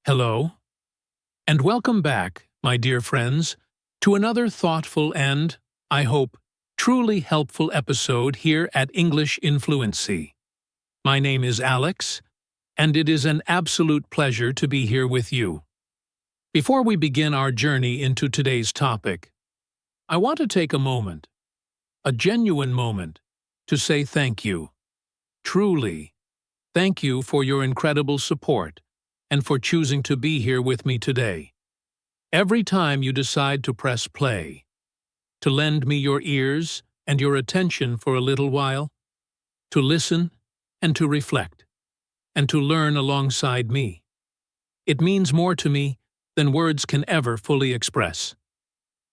Hello, and welcome back, my dear friends, to another thoughtful and, I hope, truly helpful episode here at English in Fluency. My name is Alex, and it is an absolute pleasure to be here with you. Before we begin our journey into today's topic, I want to take a moment, a genuine moment, to say thank you. Truly, thank you for your incredible support and for choosing to be here with me today. Every time you decide to press play, to lend me your ears and your attention for a little while, to listen and to reflect, and to learn alongside me, it means more to me than words can ever fully express.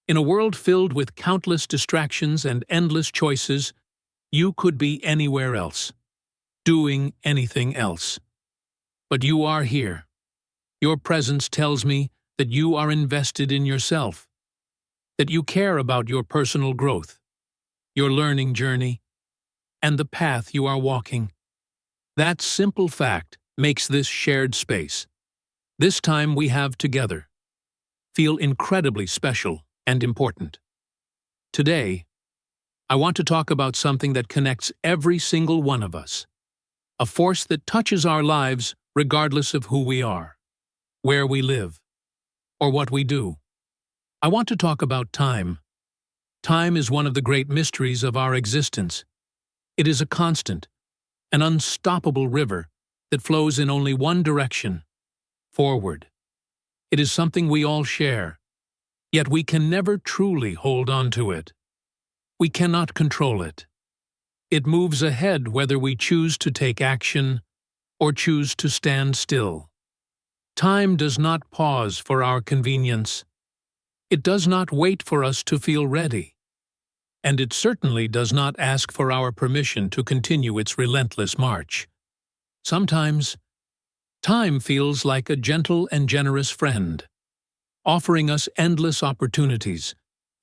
In a world filled with countless distractions and endless choices, you could be anywhere else, doing anything else. But you are here. Your presence tells me that you are invested in yourself, that you care about your personal growth, your learning journey, and the path you are walking. That simple fact makes this shared space, this time we have together, feel incredibly special and important. Today, I want to talk about something that connects every single one of us, a force that touches our lives regardless of who we are, where we live, or what we do. I want to talk about time. Time is one of the great mysteries of our existence. It is a constant, an unstoppable river that flows in only one direction, forward. It is something we all share, yet we can never truly hold on to it. We cannot control it. It moves ahead whether we choose to take action or choose to stand still. Time does not pause for our convenience. It does not wait for us to feel ready. And it certainly does not ask for our permission to continue its relentless march. Sometimes, time feels like a gentle and generous friend, offering us endless opportunities,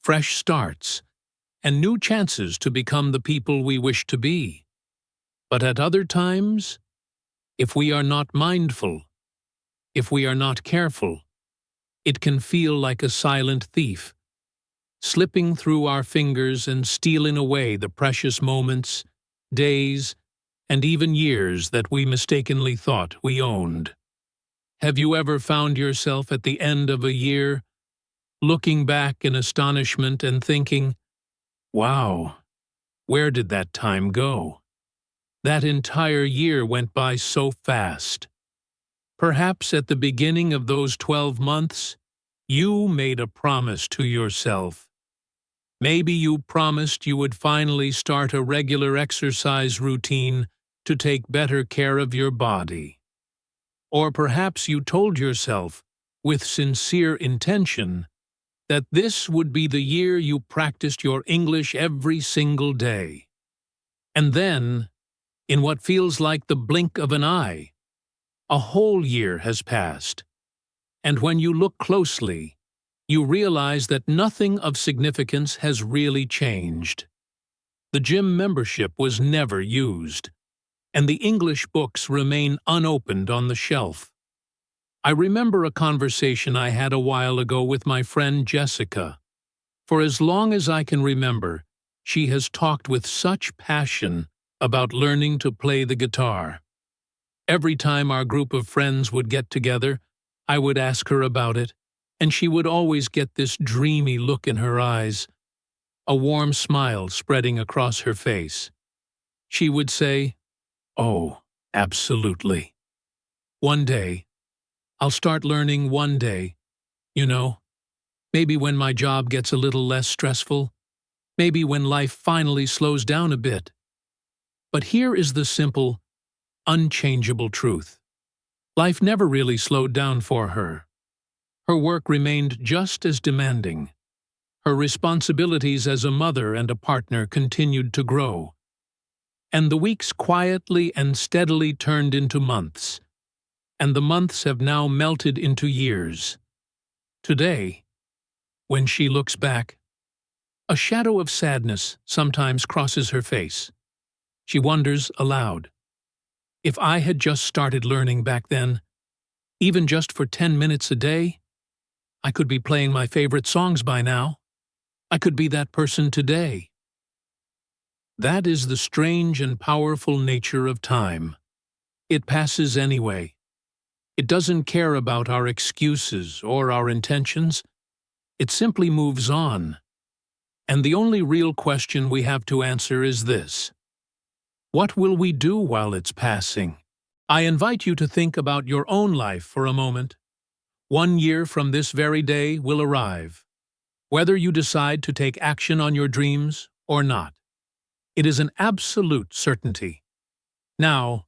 fresh starts, and new chances to become the people we wish to be. But at other times, if we are not mindful, if we are not careful, it can feel like a silent thief, slipping through our fingers and stealing away the precious moments, days, and even years that we mistakenly thought we owned. Have you ever found yourself at the end of a year, looking back in astonishment and thinking, "Wow, where did that time go? That entire year went by so fast." Perhaps at the beginning of those 12 months, you made a promise to yourself. Maybe you promised you would finally start a regular exercise routine to take better care of your body. Or perhaps you told yourself, with sincere intention, that this would be the year you practiced your English every single day. And then, in what feels like the blink of an eye, a whole year has passed. And when you look closely, you realize that nothing of significance has really changed. The gym membership was never used, and the English books remain unopened on the shelf. I remember a conversation I had a while ago with my friend Jessica. For as long as I can remember, she has talked with such passion about learning to play the guitar. Every time our group of friends would get together, I would ask her about it, and she would always get this dreamy look in her eyes, a warm smile spreading across her face. She would say, "Oh, absolutely. One day, I'll start learning one day, maybe when my job gets a little less stressful, maybe when life finally slows down a bit." But here is the simple, unchangeable truth. Life never really slowed down for her. Her work remained just as demanding. Her responsibilities as a mother and a partner continued to grow. And the weeks quietly and steadily turned into months, and the months have now melted into years. Today, when she looks back, a shadow of sadness sometimes crosses her face. She wonders aloud, if I had just started learning back then, even just for 10 minutes a day, I could be playing my favorite songs by now. I could be that person today. That is the strange and powerful nature of time. It passes anyway. It doesn't care about our excuses or our intentions. It simply moves on. And the only real question we have to answer is this: what will we do while it's passing? I invite you to think about your own life for a moment. 1 year from this very day will arrive, whether you decide to take action on your dreams or not. It is an absolute certainty. Now,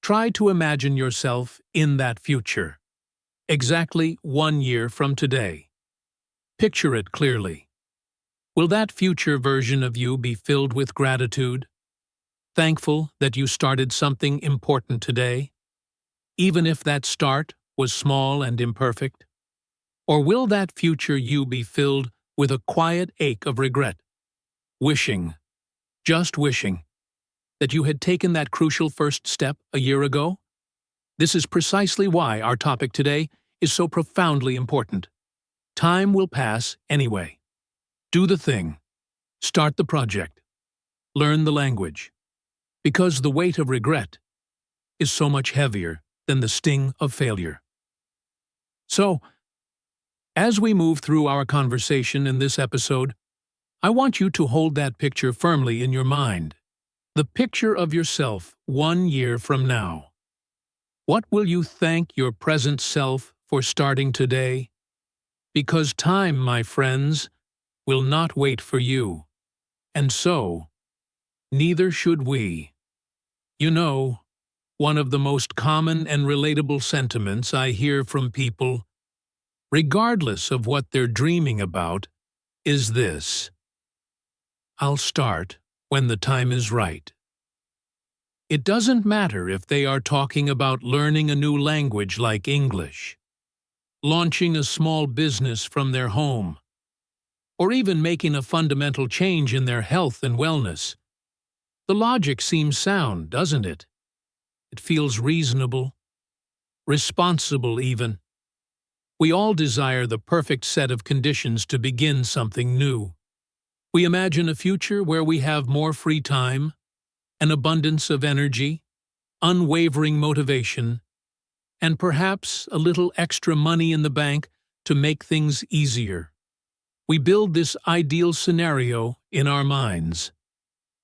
try to imagine yourself in that future, exactly 1 year from today. Picture it clearly. Will that future version of you be filled with gratitude, thankful that you started something important today, even if that start was small and imperfect? Or will that future you be filled with a quiet ache of regret, wishing, just wishing, that you had taken that crucial first step a year ago? This is precisely why our topic today is so profoundly important. Time will pass anyway. Do the thing. Start the project. Learn the language. Because the weight of regret is so much heavier than the sting of failure. So, as we move through our conversation in this episode, I want you to hold that picture firmly in your mind. The picture of yourself 1 year from now. What will you thank your present self for starting today? Because time, my friends, will not wait for you. And so, neither should we. You know, one of the most common and relatable sentiments I hear from people, regardless of what they're dreaming about, is this: I'll start when the time is right. It doesn't matter if they are talking about learning a new language like English, launching a small business from their home, or even making a fundamental change in their health and wellness. The logic seems sound, doesn't it? It feels reasonable, responsible even. We all desire the perfect set of conditions to begin something new. We imagine a future where we have more free time, an abundance of energy, unwavering motivation, and perhaps a little extra money in the bank to make things easier. We build this ideal scenario in our minds,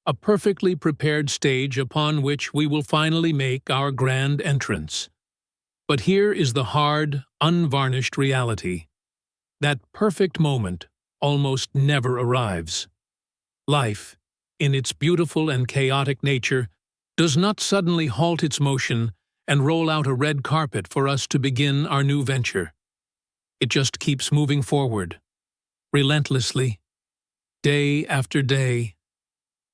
a perfectly prepared stage upon which we will finally make our grand entrance. But here is the hard, unvarnished reality. That perfect moment almost never arrives. Life, in its beautiful and chaotic nature, does not suddenly halt its motion and roll out a red carpet for us to begin our new venture. It just keeps moving forward, relentlessly, day after day,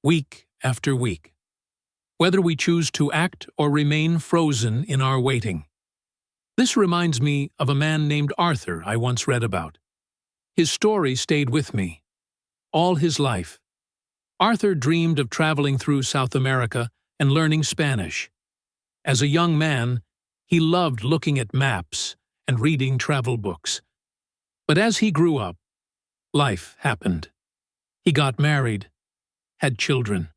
week after week, whether we choose to act or remain frozen in our waiting. This reminds me of a man named Arthur I once read about. His story stayed with me. All his life, Arthur dreamed of traveling through South America and learning Spanish. As a young man, he loved looking at maps and reading travel books. But as he grew up, life happened. He got married, had children,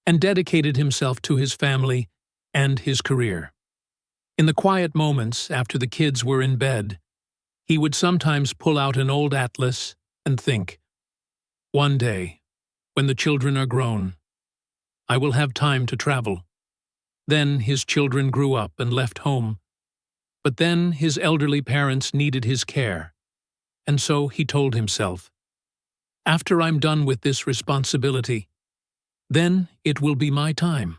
and dedicated himself to his family and his career. In the quiet moments after the kids were in bed, he would sometimes pull out an old atlas and think, one day, when the children are grown, I will have time to travel. Then his children grew up and left home. But then his elderly parents needed his care, and so he told himself, after I'm done with this responsibility, then it will be my time.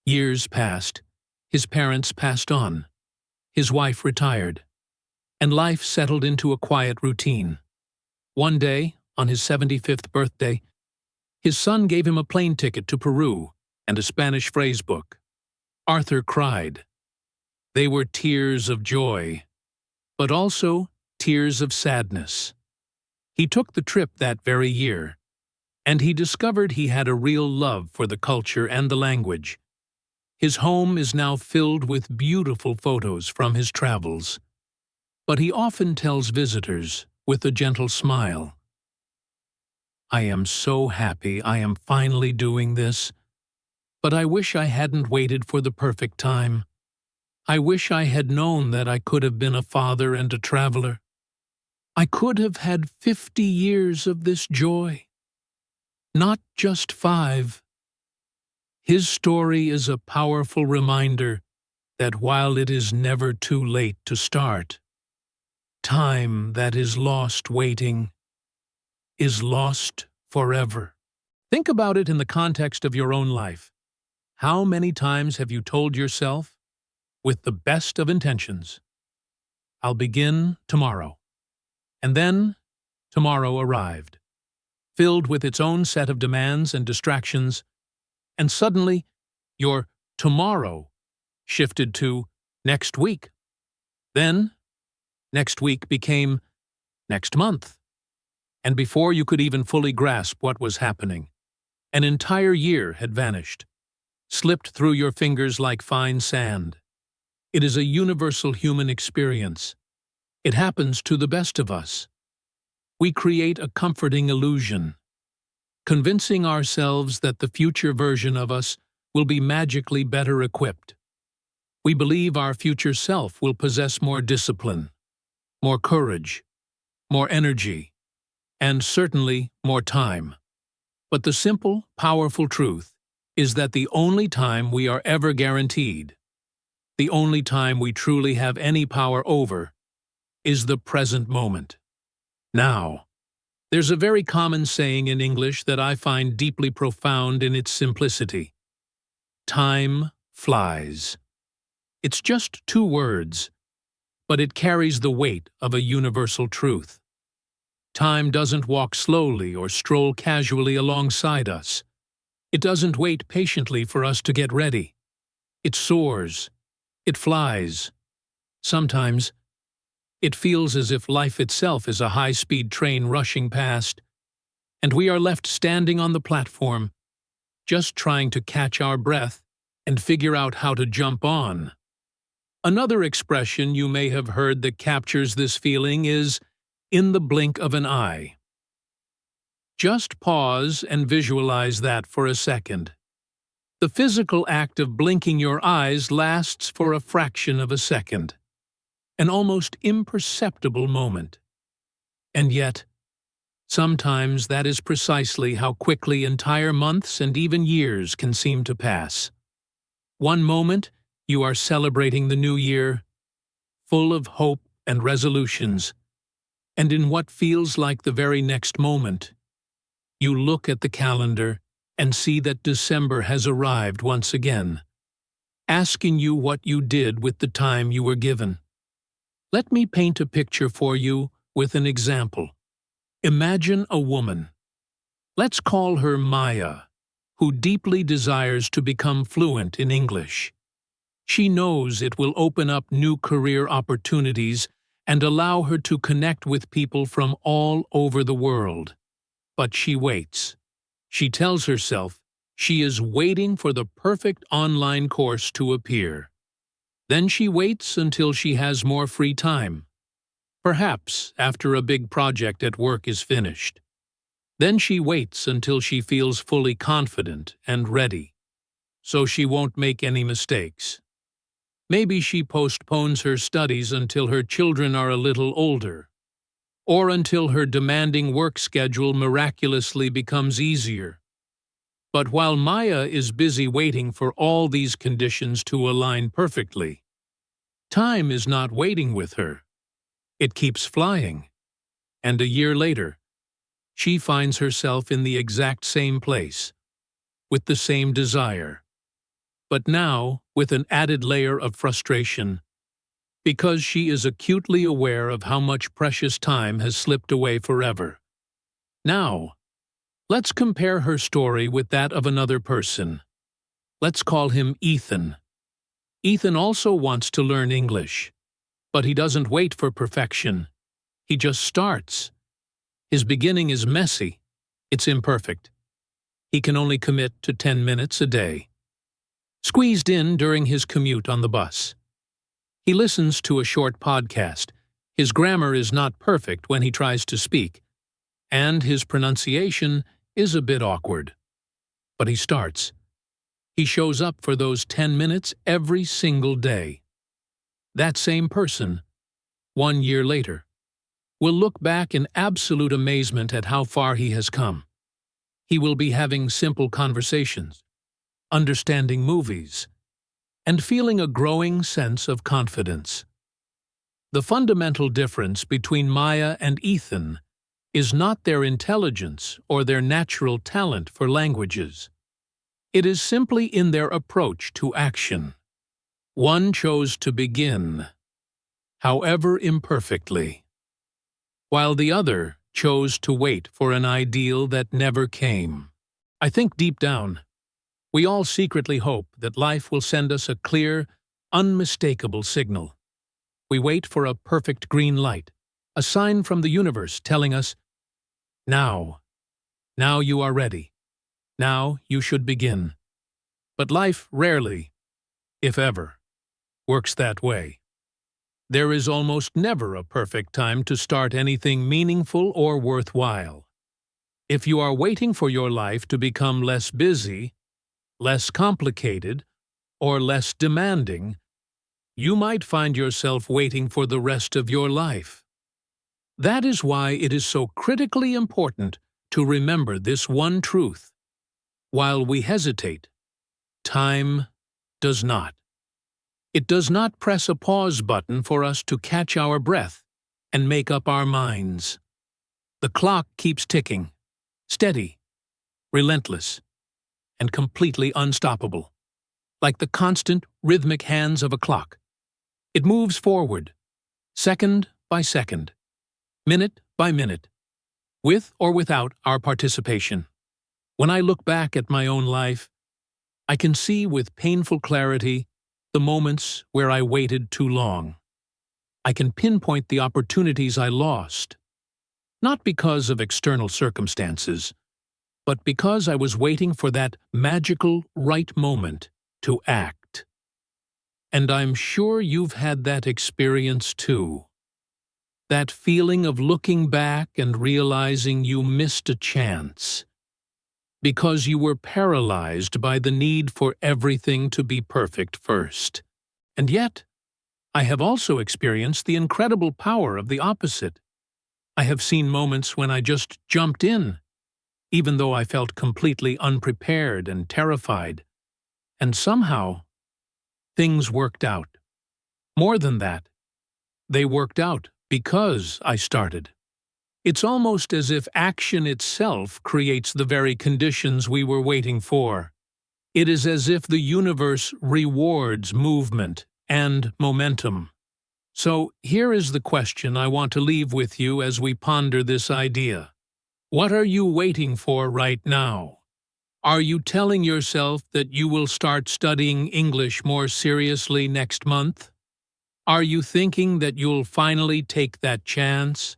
Years passed, his parents passed on, his wife retired, and life settled into a quiet routine. One day, on his 75th birthday, his son gave him a plane ticket to Peru and a Spanish phrase book. Arthur cried. They were tears of joy, but also tears of sadness. He took the trip that very year, and he discovered he had a real love for the culture and the language. His home is now filled with beautiful photos from his travels. But he often tells visitors, with a gentle smile, "I am so happy I am finally doing this, but I wish I hadn't waited for the perfect time. I wish I had known that I could have been a father and a traveler. I could have had 50 years of this joy, not just 5. His story is a powerful reminder that while it is never too late to start, time that is lost waiting is lost forever. Think about it in the context of your own life. How many times have you told yourself, with the best of intentions, "I'll begin tomorrow"? And then tomorrow arrived, filled with its own set of demands and distractions, and suddenly your tomorrow shifted to next week. Then next week became next month. And before you could even fully grasp what was happening, an entire year had vanished, slipped through your fingers like fine sand. It is a universal human experience. It happens to the best of us. We create a comforting illusion, convincing ourselves that the future version of us will be magically better equipped. We believe our future self will possess more discipline, more courage, more energy, and certainly more time. But the simple, powerful truth is that the only time we are ever guaranteed, the only time we truly have any power over, is the present moment. Now, there's a very common saying in English that I find deeply profound in its simplicity. Time flies. It's just 2 words, but it carries the weight of a universal truth. Time doesn't walk slowly or stroll casually alongside us. It doesn't wait patiently for us to get ready. It soars. It flies. Sometimes, it feels as if life itself is a high-speed train rushing past, and we are left standing on the platform, just trying to catch our breath and figure out how to jump on. Another expression you may have heard that captures this feeling is "in the blink of an eye." Just pause and visualize that for a second. The physical act of blinking your eyes lasts for a fraction of a second, an almost imperceptible moment. And yet, sometimes that is precisely how quickly entire months and even years can seem to pass. One moment, you are celebrating the new year, full of hope and resolutions, and in what feels like the very next moment, you look at the calendar and see that December has arrived once again, asking you what you did with the time you were given. Let me paint a picture for you with an example. Imagine a woman. Let's call her Maya, who deeply desires to become fluent in English. She knows it will open up new career opportunities and allow her to connect with people from all over the world. But she waits. She tells herself she is waiting for the perfect online course to appear. Then she waits until she has more free time, perhaps after a big project at work is finished. Then she waits until she feels fully confident and ready, so she won't make any mistakes. Maybe she postpones her studies until her children are a little older, or until her demanding work schedule miraculously becomes easier. But while Maya is busy waiting for all these conditions to align perfectly, time is not waiting with her. It keeps flying. And a year later, she finds herself in the exact same place, with the same desire, but now with an added layer of frustration, because she is acutely aware of how much precious time has slipped away forever. Now, let's compare her story with that of another person. Let's call him Ethan. Ethan also wants to learn English, but he doesn't wait for perfection. He just starts. His beginning is messy. It's imperfect. He can only commit to 10 minutes a day. squeezed in during his commute on the bus. He listens to a short podcast. His grammar is not perfect when he tries to speak, and his pronunciation is a bit awkward. But he starts. He shows up for those 10 minutes every single day. That same person, 1 year later, will look back in absolute amazement at how far he has come. He will be having simple conversations, understanding movies, and feeling a growing sense of confidence. The fundamental difference between Maya and Ethan is not their intelligence or their natural talent for languages. It is simply in their approach to action. One chose to begin, however imperfectly, while the other chose to wait for an ideal that never came. I think deep down, we all secretly hope that life will send us a clear, unmistakable signal. We wait for a perfect green light, a sign from the universe telling us, now you are ready. Now you should begin. But life rarely, if ever, works that way. There is almost never a perfect time to start anything meaningful or worthwhile. If you are waiting for your life to become less busy, less complicated, or less demanding, you might find yourself waiting for the rest of your life. That is why it is so critically important to remember this one truth. While we hesitate, time does not. It does not press a pause button for us to catch our breath and make up our minds. The clock keeps ticking, steady, relentless, and completely unstoppable, like the constant, rhythmic hands of a clock. It moves forward, second by second, minute by minute, with or without our participation. When I look back at my own life, I can see with painful clarity the moments where I waited too long. I can pinpoint the opportunities I lost, not because of external circumstances, but because I was waiting for that magical right moment to act. And I'm sure you've had that experience too. That feeling of looking back and realizing you missed a chance, because you were paralyzed by the need for everything to be perfect first. And yet, I have also experienced the incredible power of the opposite. I have seen moments when I just jumped in, even though I felt completely unprepared and terrified. And somehow, things worked out. More than that, they worked out because I started. It's almost as if action itself creates the very conditions we were waiting for. It is as if the universe rewards movement and momentum. So here is the question I want to leave with you as we ponder this idea. What are you waiting for right now? Are you telling yourself that you will start studying English more seriously next month? Are you thinking that you'll finally take that chance?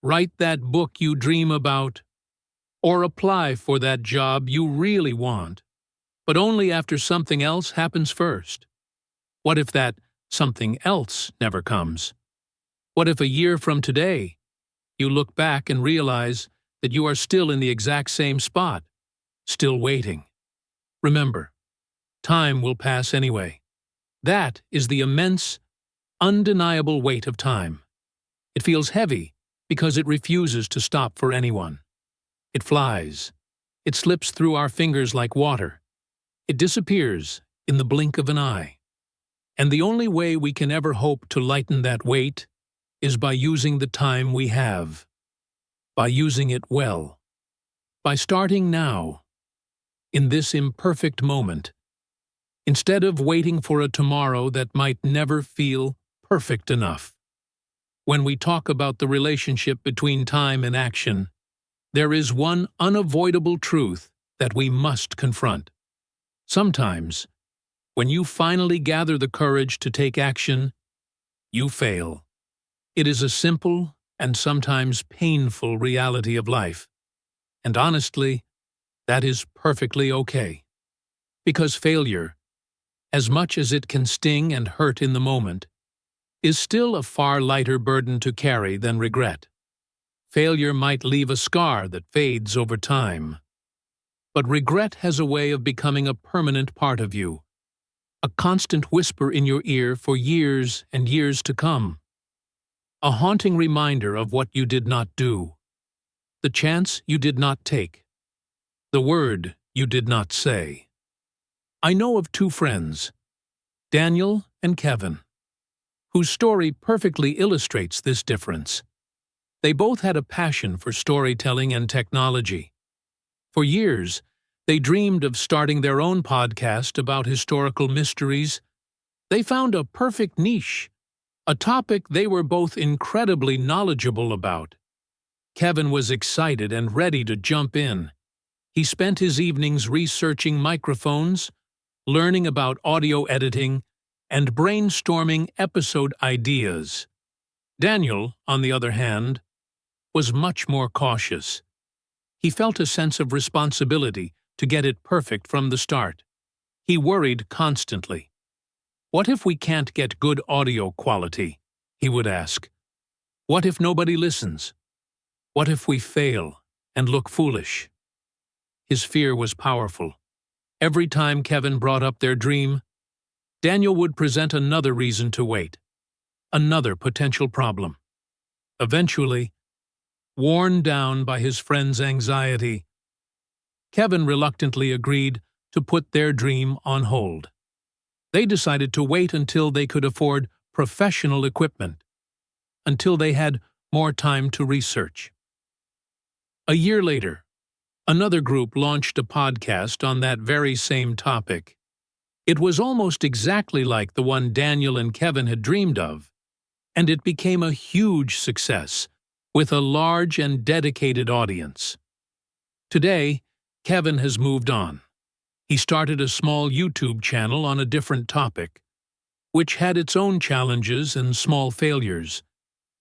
Write that book you dream about, or apply for that job you really want, but only after something else happens first? What if that something else never comes? What if a year from today, you look back and realize that you are still in the exact same spot, still waiting? Remember, time will pass anyway. That is the immense, undeniable weight of time. It feels heavy, because it refuses to stop for anyone. It flies. It slips through our fingers like water. It disappears in the blink of an eye. And the only way we can ever hope to lighten that weight is by using the time we have, by using it well, by starting now, in this imperfect moment, instead of waiting for a tomorrow that might never feel perfect enough. When we talk about the relationship between time and action, there is one unavoidable truth that we must confront. Sometimes, when you finally gather the courage to take action, you fail. It is a simple and sometimes painful reality of life. And honestly, that is perfectly okay. Because failure as much as it can sting and hurt in the moment, is still a far lighter burden to carry than regret. Failure might leave a scar that fades over time. But regret has a way of becoming a permanent part of you, a constant whisper in your ear for years and years to come. A haunting reminder of what you did not do, the chance you did not take, the word you did not say. I know of two friends, Daniel and Kevin, whose story perfectly illustrates this difference. They both had a passion for storytelling and technology. For years, they dreamed of starting their own podcast about historical mysteries. They found a perfect niche, a topic they were both incredibly knowledgeable about. Kevin was excited and ready to jump in. He spent his evenings researching microphones, learning about audio editing, and brainstorming episode ideas. Daniel, on the other hand, was much more cautious. He felt a sense of responsibility to get it perfect from the start. He worried constantly. "What if we can't get good audio quality?" he would ask. "What if nobody listens? What if we fail and look foolish?" His fear was powerful. Every time Kevin brought up their dream, Daniel would present another reason to wait, another potential problem. Eventually, worn down by his friend's anxiety, Kevin reluctantly agreed to put their dream on hold. They decided to wait until they could afford professional equipment, until they had more time to research. A year later, another group launched a podcast on that very same topic. It was almost exactly like the one Daniel and Kevin had dreamed of, and it became a huge success, with a large and dedicated audience. Today, Kevin has moved on. He started a small YouTube channel on a different topic, which had its own challenges and small failures,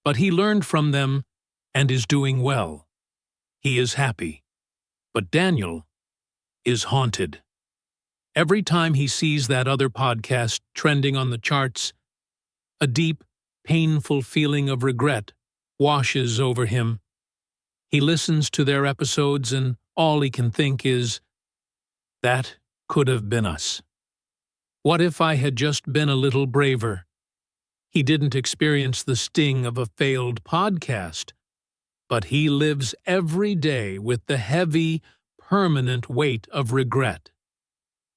but he learned from them and is doing well. He is happy. But Daniel is haunted. Every time he sees that other podcast trending on the charts, a deep, painful feeling of regret washes over him. He listens to their episodes and all he can think is, "That could have been us. What if I had just been a little braver?" He didn't experience the sting of a failed podcast, but he lives every day with the heavy, permanent weight of regret.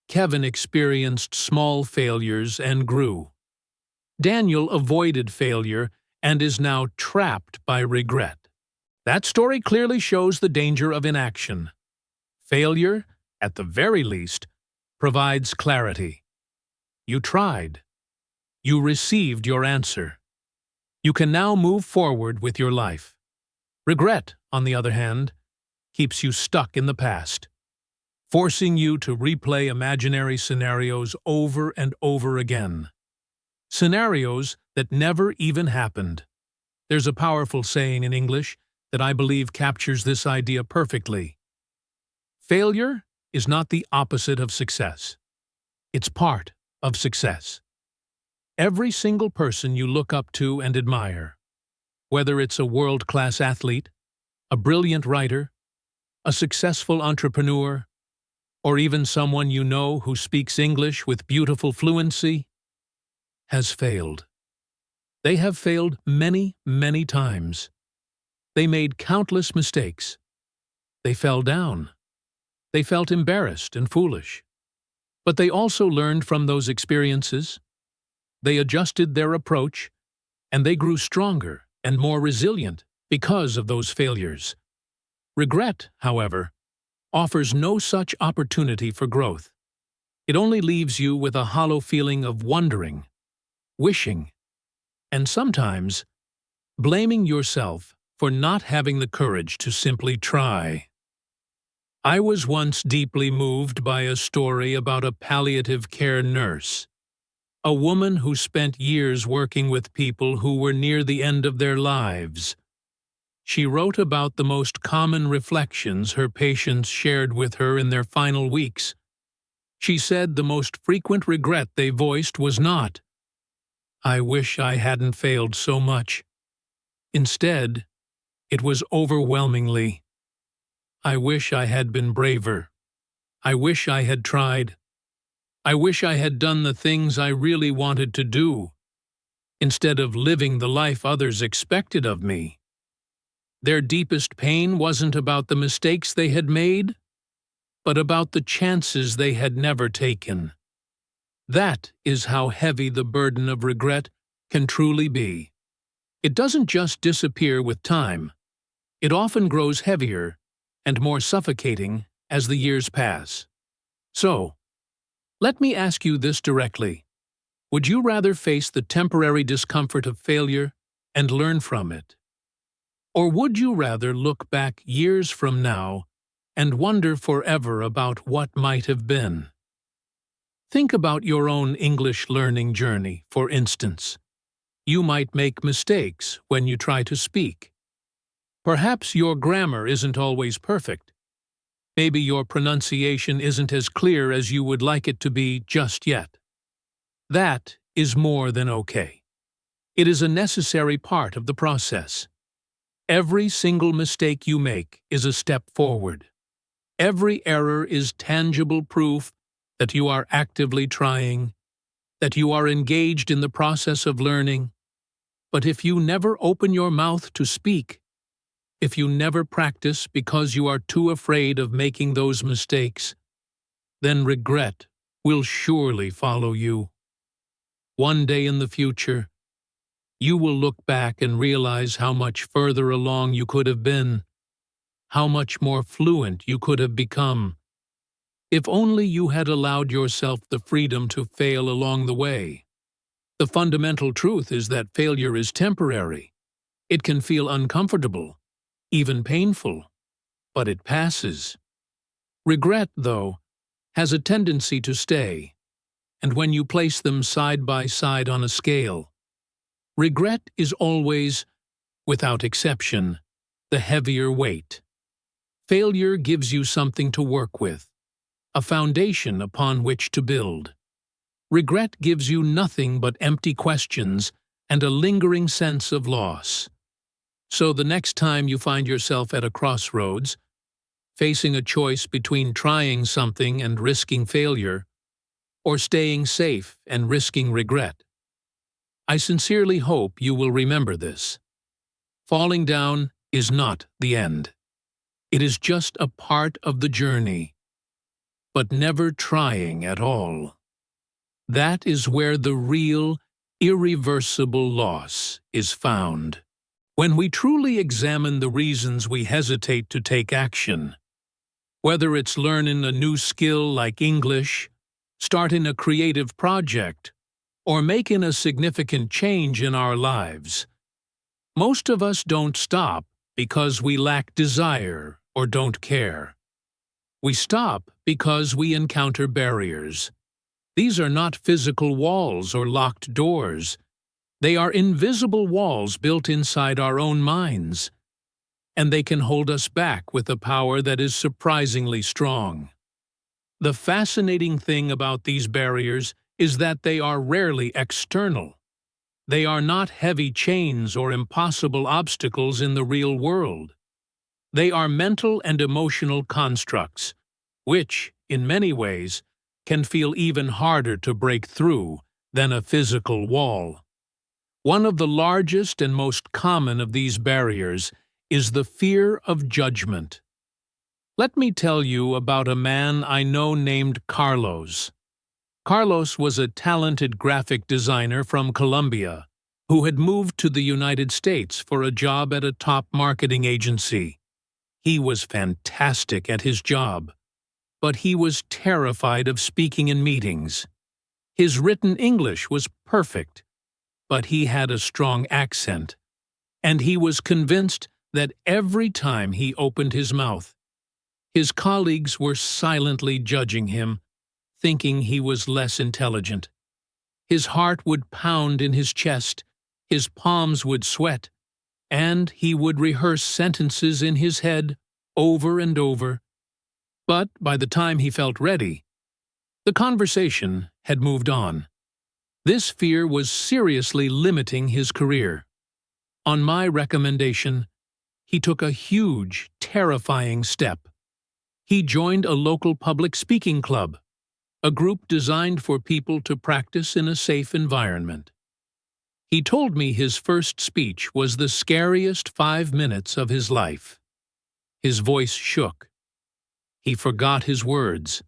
Kevin experienced small failures and grew. Daniel avoided failure and is now trapped by regret. That story clearly shows the danger of inaction. Failure, at the very least, provides clarity. You tried. You received your answer. You can now move forward with your life. Regret, on the other hand, keeps you stuck in the past, forcing you to replay imaginary scenarios over and over again. Scenarios that never even happened. There's a powerful saying in English that I believe captures this idea perfectly. Failure is not the opposite of success. It's part of success. Every single person you look up to and admire, whether it's a world-class athlete, a brilliant writer, a successful entrepreneur, or even someone you know who speaks English with beautiful fluency, has failed. They have failed many, many times. They made countless mistakes. They fell down. They felt embarrassed and foolish. But they also learned from those experiences. They adjusted their approach, and they grew stronger and more resilient because of those failures. Regret, however, offers no such opportunity for growth. It only leaves you with a hollow feeling of wondering, wishing, and sometimes blaming yourself for not having the courage to simply try. I was once deeply moved by a story about a palliative care nurse, a woman who spent years working with people who were near the end of their lives. She wrote about the most common reflections her patients shared with her in their final weeks. She said the most frequent regret they voiced was not, "I wish I hadn't failed so much." Instead, it was overwhelmingly, "I wish I had been braver. I wish I had tried. I wish I had done the things I really wanted to do, instead of living the life others expected of me." Their deepest pain wasn't about the mistakes they had made, but about the chances they had never taken. That is how heavy the burden of regret can truly be. It doesn't just disappear with time. It often grows heavier and more suffocating as the years pass. So, let me ask you this directly. Would you rather face the temporary discomfort of failure and learn from it? Or would you rather look back years from now and wonder forever about what might have been? Think about your own English learning journey, for instance. You might make mistakes when you try to speak. Perhaps your grammar isn't always perfect. Maybe your pronunciation isn't as clear as you would like it to be just yet. That is more than okay. It is a necessary part of the process. Every single mistake you make is a step forward. Every error is tangible proof that you are actively trying, that you are engaged in the process of learning. But if you never open your mouth to speak, if you never practice because you are too afraid of making those mistakes, then regret will surely follow you. One day in the future, you will look back and realize how much further along you could have been, how much more fluent you could have become, if only you had allowed yourself the freedom to fail along the way. The fundamental truth is that failure is temporary. It can feel uncomfortable, even painful, but it passes. Regret, though, has a tendency to stay, and when you place them side by side on a scale, regret is always, without exception, the heavier weight. Failure gives you something to work with, a foundation upon which to build. Regret gives you nothing but empty questions and a lingering sense of loss. So the next time you find yourself at a crossroads, facing a choice between trying something and risking failure, or staying safe and risking regret, I sincerely hope you will remember this. Falling down is not the end. It is just a part of the journey. But never trying at all. That is where the real, irreversible loss is found. When we truly examine the reasons we hesitate to take action, whether it's learning a new skill like English, starting a creative project, or making a significant change in our lives, most of us don't stop because we lack desire or don't care. We stop because we encounter barriers. These are not physical walls or locked doors. They are invisible walls built inside our own minds, and they can hold us back with a power that is surprisingly strong. The fascinating thing about these barriers is that they are rarely external. They are not heavy chains or impossible obstacles in the real world. They are mental and emotional constructs, which, in many ways, can feel even harder to break through than a physical wall. One of the largest and most common of these barriers is the fear of judgment. Let me tell you about a man I know named Carlos. Carlos was a talented graphic designer from Colombia who had moved to the United States for a job at a top marketing agency. He was fantastic at his job, but he was terrified of speaking in meetings. His written English was perfect, but he had a strong accent, and he was convinced that every time he opened his mouth, his colleagues were silently judging him, thinking he was less intelligent. His heart would pound in his chest, his palms would sweat, and he would rehearse sentences in his head over and over. But by the time he felt ready, The conversation had moved on. This fear was seriously limiting his career. On my recommendation, he took a huge, terrifying step. He joined a local public speaking club, a group designed for people to practice in a safe environment. He told me his first speech was the scariest 5 minutes of his life. His voice shook. He forgot his words,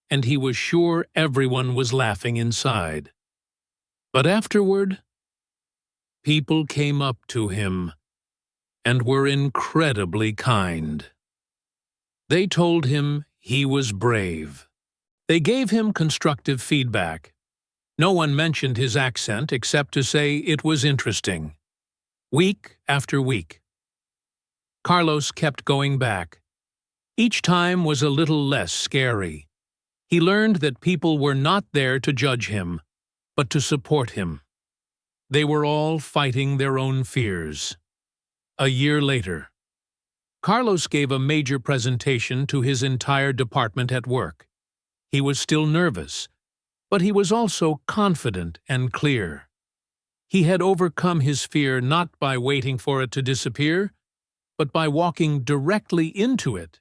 and he was sure everyone was laughing inside. But afterward, people came up to him and were incredibly kind. They told him he was brave. They gave him constructive feedback. No one mentioned his accent except to say it was interesting. Week after week, Carlos kept going back. Each time was a little less scary. He learned that people were not there to judge him, but to support him. They were all fighting their own fears. A year later, Carlos gave a major presentation to his entire department at work. He was still nervous, but he was also confident and clear. He had overcome his fear not by waiting for it to disappear, but by walking directly into it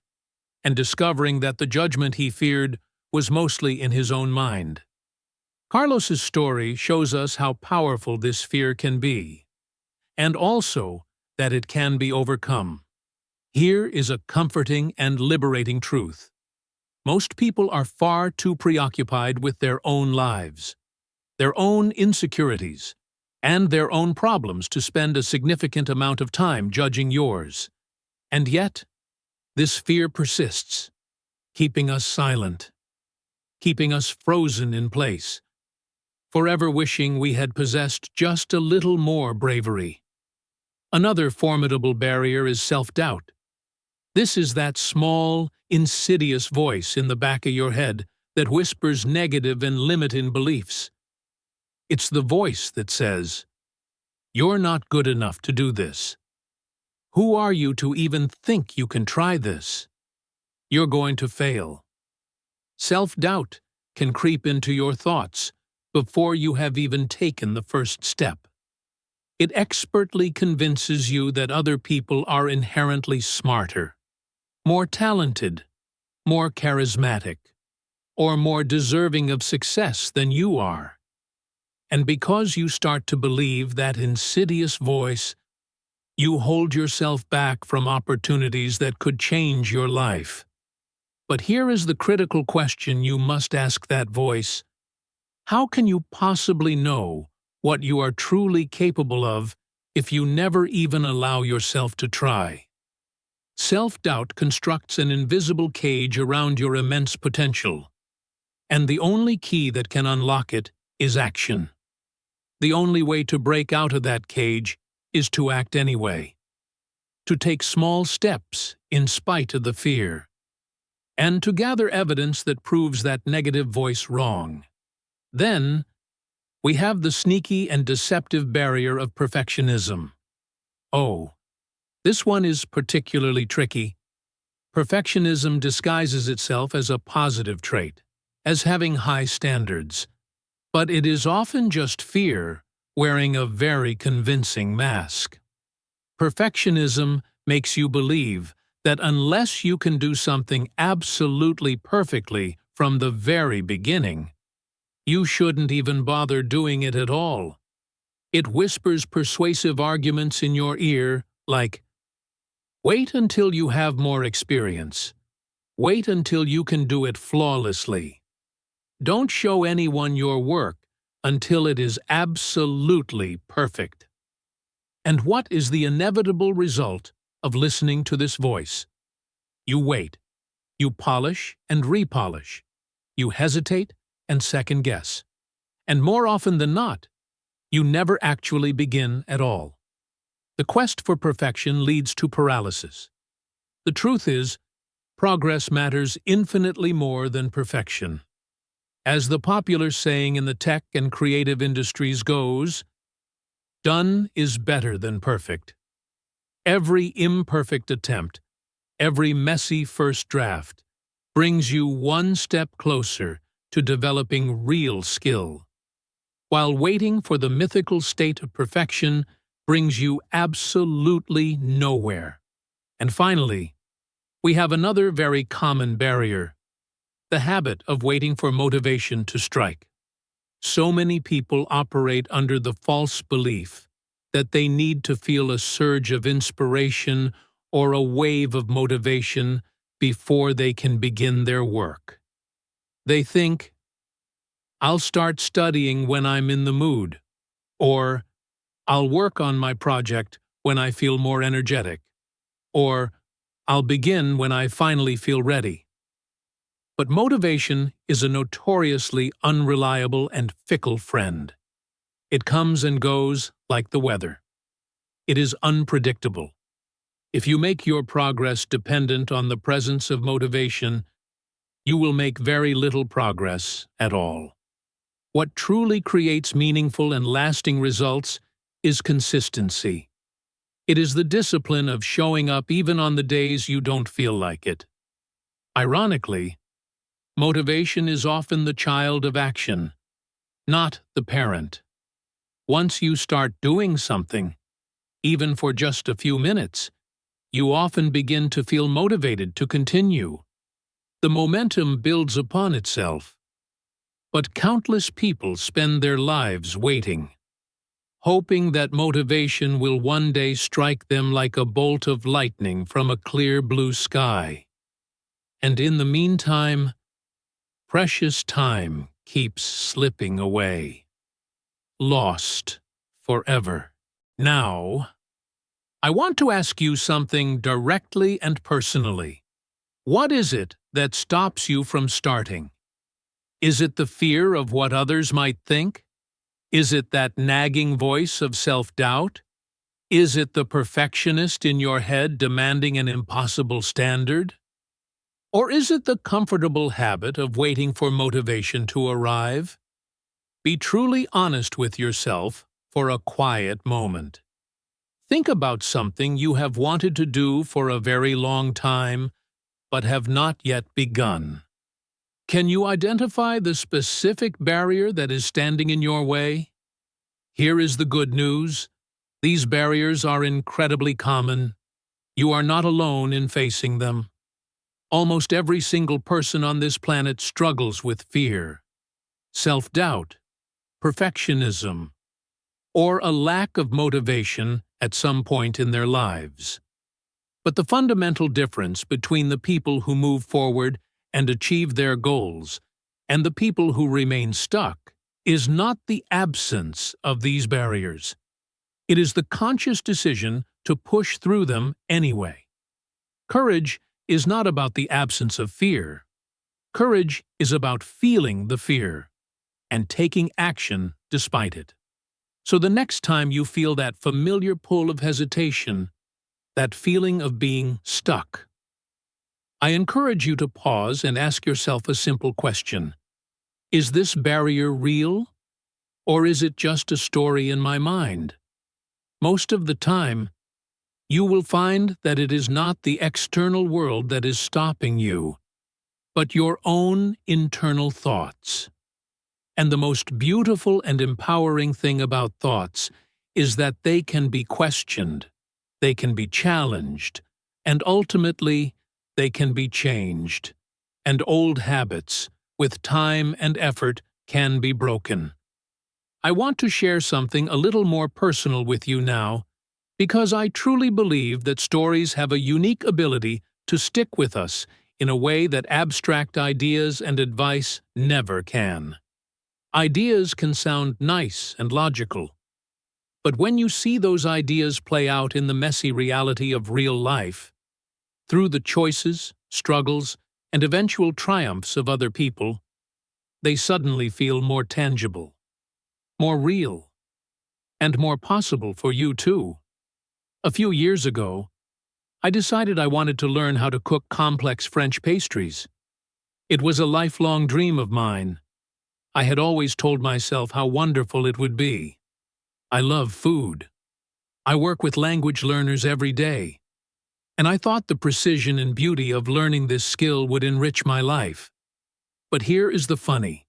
and discovering that the judgment he feared was mostly in his own mind. Carlos's story shows us how powerful this fear can be, and also that it can be overcome. Here is a comforting and liberating truth. Most people are far too preoccupied with their own lives, their own insecurities, and their own problems to spend a significant amount of time judging yours. And yet, this fear persists, keeping us silent, keeping us frozen in place, forever wishing we had possessed just a little more bravery. Another formidable barrier is self-doubt. This is that small, insidious voice in the back of your head that whispers negative and limiting beliefs. It's the voice that says, "You're not good enough to do this. Who are you to even think you can try this? You're going to fail." Self-doubt can creep into your thoughts before you have even taken the first step. It expertly convinces you that other people are inherently smarter, more talented, more charismatic, or more deserving of success than you are. And because you start to believe that insidious voice, you hold yourself back from opportunities that could change your life. But here is the critical question you must ask that voice. How can you possibly know what you are truly capable of if you never even allow yourself to try? Self-doubt constructs an invisible cage around your immense potential, and the only key that can unlock it is action. The only way to break out of that cage is to act anyway, to take small steps in spite of the fear, and to gather evidence that proves that negative voice wrong. Then, we have the sneaky and deceptive barrier of perfectionism. Oh, this one is particularly tricky. Perfectionism disguises itself as a positive trait, as having high standards, but it is often just fear wearing a very convincing mask. Perfectionism makes you believe that unless you can do something absolutely perfectly from the very beginning, you shouldn't even bother doing it at all. It whispers persuasive arguments in your ear like, "Wait until you have more experience. Wait until you can do it flawlessly. Don't show anyone your work until it is absolutely perfect." And what is the inevitable result of listening to this voice? You wait. You polish and repolish. You hesitate and second-guess. And more often than not, you never actually begin at all. The quest for perfection leads to paralysis. The truth is, progress matters infinitely more than perfection. As the popular saying in the tech and creative industries goes, done is better than perfect. Every imperfect attempt, every messy first draft, brings you one step closer to developing real skill, while waiting for the mythical state of perfection brings you absolutely nowhere. And finally, we have another very common barrier: the habit of waiting for motivation to strike. So many people operate under the false belief that they need to feel a surge of inspiration or a wave of motivation before they can begin their work. They think, "I'll start studying when I'm in the mood," or "I'll work on my project when I feel more energetic," or "I'll begin when I finally feel ready." But motivation is a notoriously unreliable and fickle friend. It comes and goes like the weather. It is unpredictable. If you make your progress dependent on the presence of motivation, you will make very little progress at all. What truly creates meaningful and lasting results is consistency. It is the discipline of showing up even on the days you don't feel like it. Ironically, motivation is often the child of action, not the parent. Once you start doing something, even for just a few minutes, you often begin to feel motivated to continue. The momentum builds upon itself. But countless people spend their lives waiting, hoping that motivation will one day strike them like a bolt of lightning from a clear blue sky. And in the meantime, precious time keeps slipping away. Lost forever. Now, I want to ask you something directly and personally. What is it that stops you from starting? Is it the fear of what others might think? Is it that nagging voice of self-doubt? Is it the perfectionist in your head demanding an impossible standard? Or is it the comfortable habit of waiting for motivation to arrive? Be truly honest with yourself for a quiet moment. Think about something you have wanted to do for a very long time, but have not yet begun. Can you identify the specific barrier that is standing in your way? Here is the good news. These barriers are incredibly common. You are not alone in facing them. Almost every single person on this planet struggles with fear, self-doubt, perfectionism, or a lack of motivation at some point in their lives. But the fundamental difference between the people who move forward and achieve their goals and the people who remain stuck is not the absence of these barriers. It is the conscious decision to push through them anyway. Courage is not about the absence of fear. Courage is about feeling the fear and taking action despite it. So the next time you feel that familiar pull of hesitation, that feeling of being stuck, I encourage you to pause and ask yourself a simple question. Is this barrier real, or is it just a story in my mind? Most of the time, you will find that it is not the external world that is stopping you, but your own internal thoughts. And the most beautiful and empowering thing about thoughts is that they can be questioned, they can be challenged, and ultimately, they can be changed. And old habits, with time and effort, can be broken. I want to share something a little more personal with you now, because I truly believe that stories have a unique ability to stick with us in a way that abstract ideas and advice never can. Ideas can sound nice and logical, but when you see those ideas play out in the messy reality of real life, through the choices, struggles, and eventual triumphs of other people, they suddenly feel more tangible, more real, and more possible for you too. A few years ago, I decided I wanted to learn how to cook complex French pastries. It was a lifelong dream of mine. I had always told myself how wonderful it would be. I love food. I work with language learners every day, and I thought the precision and beauty of learning this skill would enrich my life. But here is the funny,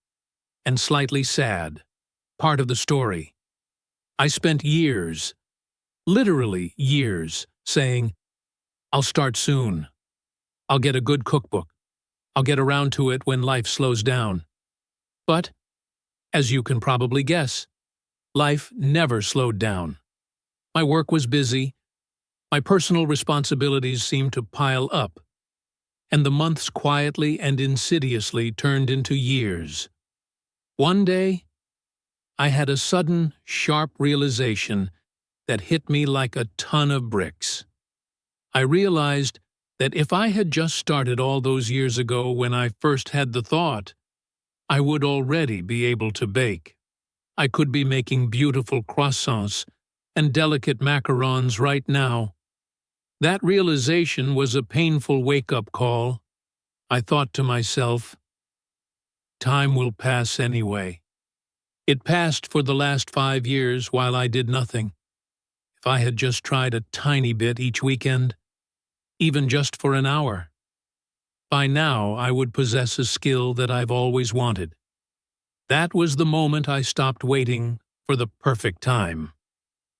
and slightly sad, part of the story. I spent years, literally years, saying, I'll start soon. I'll get a good cookbook. I'll get around to it when life slows down. But, as you can probably guess, life never slowed down. My work was busy, my personal responsibilities seemed to pile up, and the months quietly and insidiously turned into years. One day, I had a sudden, sharp realization that hit me like a ton of bricks. I realized that if I had just started all those years ago when I first had the thought, I would already be able to bake. I could be making beautiful croissants and delicate macarons right now. That realization was a painful wake-up call. I thought to myself, time will pass anyway. It passed for the last 5 years while I did nothing. If I had just tried a tiny bit each weekend, even just for an hour, by now I would possess a skill that I've always wanted. That was the moment I stopped waiting for the perfect time.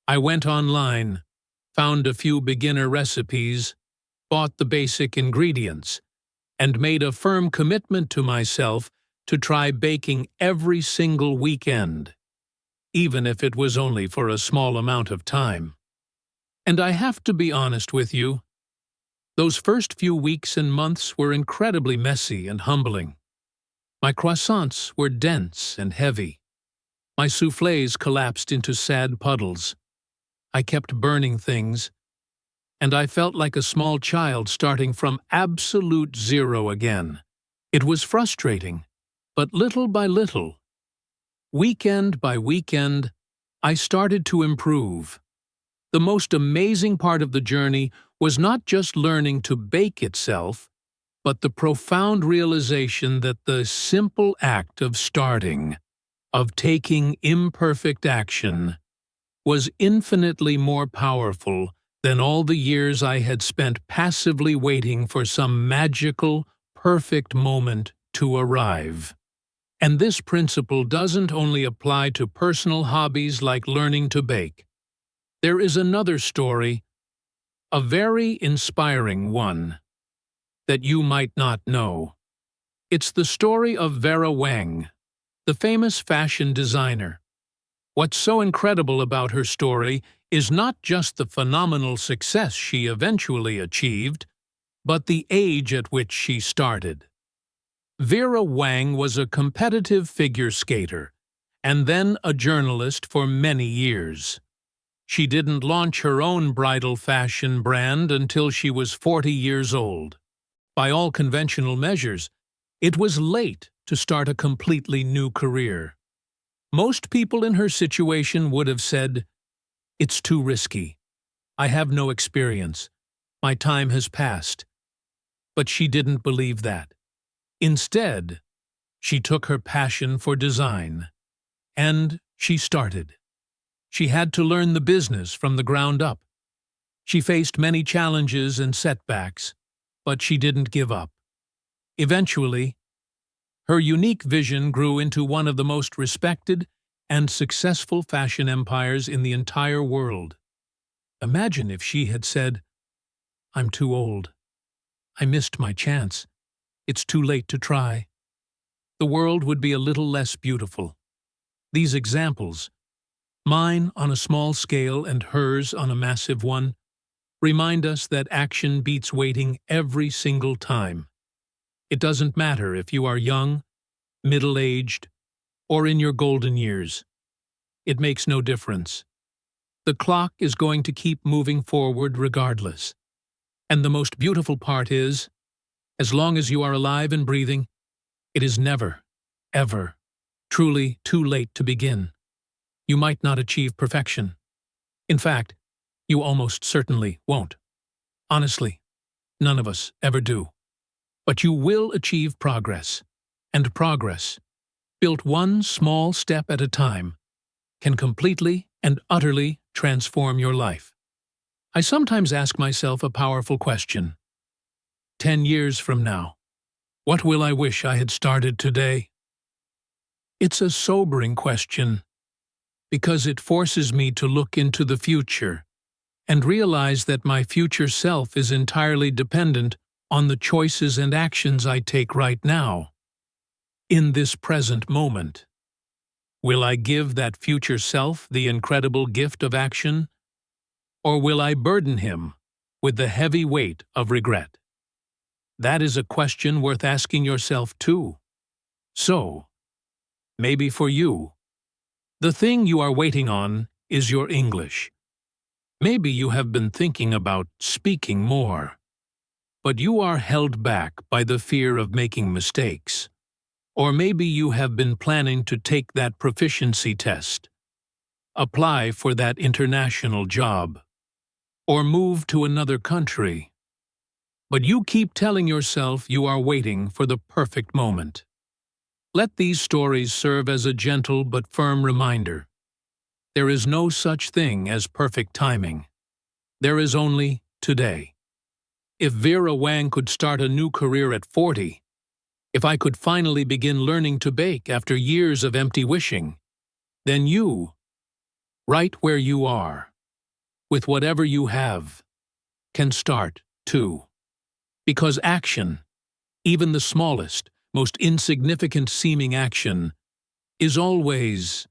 I went online, found a few beginner recipes, bought the basic ingredients, and made a firm commitment to myself to try baking every single weekend, even if it was only for a small amount of time. And I have to be honest with you, those first few weeks and months were incredibly messy and humbling. My croissants were dense and heavy. My soufflés collapsed into sad puddles. I kept burning things, and I felt like a small child starting from absolute zero again. It was frustrating, but little by little, weekend by weekend, I started to improve. The most amazing part of the journey was not just learning to bake itself, but the profound realization that the simple act of starting, of taking imperfect action, was infinitely more powerful than all the years I had spent passively waiting for some magical, perfect moment to arrive. And this principle doesn't only apply to personal hobbies like learning to bake. There is another story, a very inspiring one, that you might not know. It's the story of Vera Wang, the famous fashion designer. What's so incredible about her story is not just the phenomenal success she eventually achieved, but the age at which she started. Vera Wang was a competitive figure skater, and then a journalist for many years. She didn't launch her own bridal fashion brand until she was 40 years old. By all conventional measures, it was late to start a completely new career. Most people in her situation would have said, "It's too risky. I have no experience. My time has passed." But she didn't believe that. Instead, she took her passion for design, and she started. She had to learn the business from the ground up. She faced many challenges and setbacks, but she didn't give up. Eventually, her unique vision grew into one of the most respected and successful fashion empires in the entire world. Imagine if she had said, "I'm too old. I missed my chance. It's too late to try." The world would be a little less beautiful. These examples, mine on a small scale and hers on a massive one, remind us that action beats waiting every single time. It doesn't matter if you are young, middle-aged, or in your golden years. It makes no difference. The clock is going to keep moving forward regardless. And the most beautiful part is, as long as you are alive and breathing, it is never, ever, truly too late to begin. You might not achieve perfection. In fact, you almost certainly won't. Honestly, none of us ever do. But you will achieve progress, and progress, built one small step at a time, can completely and utterly transform your life. I sometimes ask myself a powerful question. 10 years from now, What will I wish I had started today? It's a sobering question, because it forces me to look into the future and realize that my future self is entirely dependent on the choices and actions I take right now, in this present moment. Will I give that future self the incredible gift of action, or will I burden him with the heavy weight of regret? That is a question worth asking yourself too. So, maybe for you, the thing you are waiting on is your English. Maybe you have been thinking about speaking more, but you are held back by the fear of making mistakes. Or maybe you have been planning to take that proficiency test, apply for that international job, or move to another country. But you keep telling yourself you are waiting for the perfect moment. Let these stories serve as a gentle but firm reminder. There is no such thing as perfect timing. There is only today. If Vera Wang could start a new career at 40, if I could finally begin learning to bake after years of empty wishing, then you, right where you are, with whatever you have, can start too. Because action, even the smallest, most insignificant seeming action, is always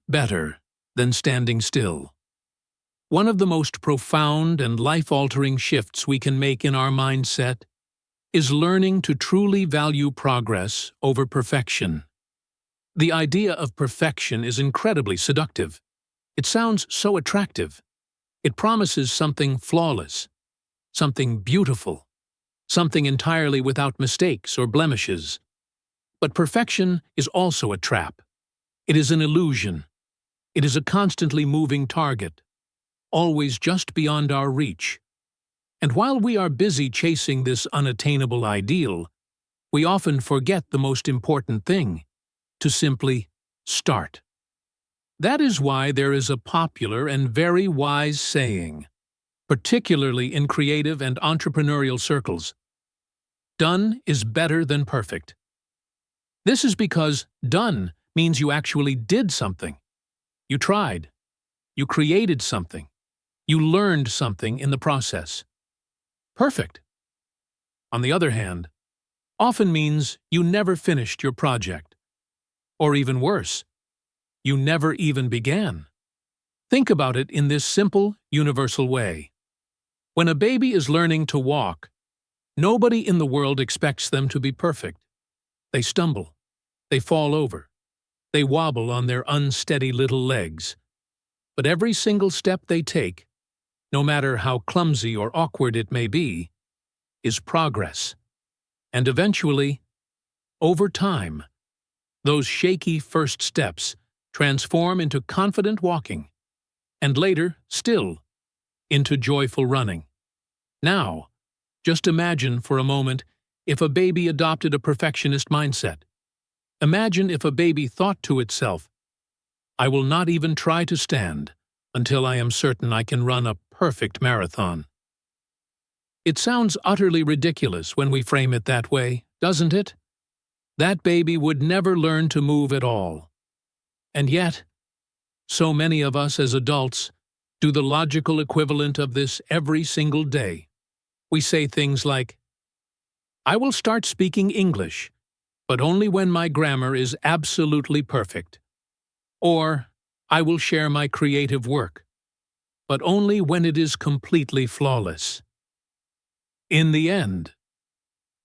better than standing still. One of the most profound and life-altering shifts we can make in our mindset is learning to truly value progress over perfection. The idea of perfection is incredibly seductive. It sounds so attractive. It promises something flawless, something beautiful, something entirely without mistakes or blemishes. But perfection is also a trap. It is an illusion. It is a constantly moving target, always just beyond our reach. And while we are busy chasing this unattainable ideal, we often forget the most important thing: to simply start. That is why there is a popular and very wise saying, particularly in creative and entrepreneurial circles: done is better than perfect. This is because done means you actually did something. You tried. You created something. You learned something in the process. Perfect, on the other hand, often means you never finished your project. Or even worse, you never even began. Think about it in this simple, universal way. When a baby is learning to walk, nobody in the world expects them to be perfect. They stumble. They fall over. They wobble on their unsteady little legs. But every single step they take, no matter how clumsy or awkward it may be, is progress. And eventually, over time, those shaky first steps transform into confident walking, and later, still, into joyful running. Now, just imagine for a moment if a baby adopted a perfectionist mindset. Imagine if a baby thought to itself, "I will not even try to stand until I am certain I can run a perfect marathon." It sounds utterly ridiculous when we frame it that way, doesn't it? That baby would never learn to move at all. And yet, so many of us as adults do the logical equivalent of this every single day. We say things like, "I will start speaking English, but only when my grammar is absolutely perfect." Or, "I will share my creative work, but only when it is completely flawless." In the end,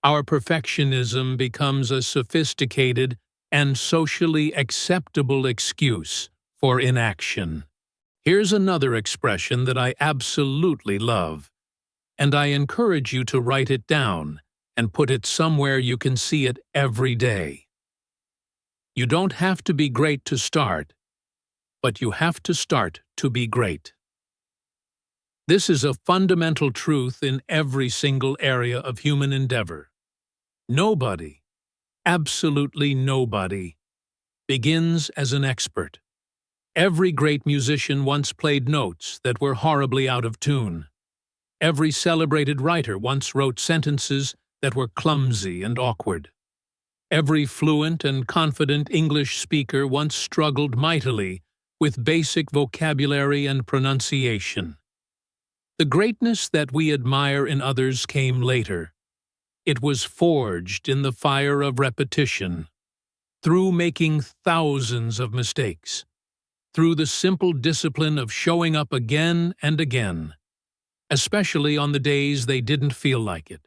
our perfectionism becomes a sophisticated and socially acceptable excuse for inaction. Here's another expression that I absolutely love, and I encourage you to write it down and put it somewhere you can see it every day. You don't have to be great to start, but you have to start to be great. This is a fundamental truth in every single area of human endeavor. Nobody, absolutely nobody, begins as an expert. Every great musician once played notes that were horribly out of tune. Every celebrated writer once wrote sentences that were clumsy and awkward. Every fluent and confident English speaker once struggled mightily with basic vocabulary and pronunciation. The greatness that we admire in others came later. It was forged in the fire of repetition, through making thousands of mistakes, through the simple discipline of showing up again and again, especially on the days they didn't feel like it.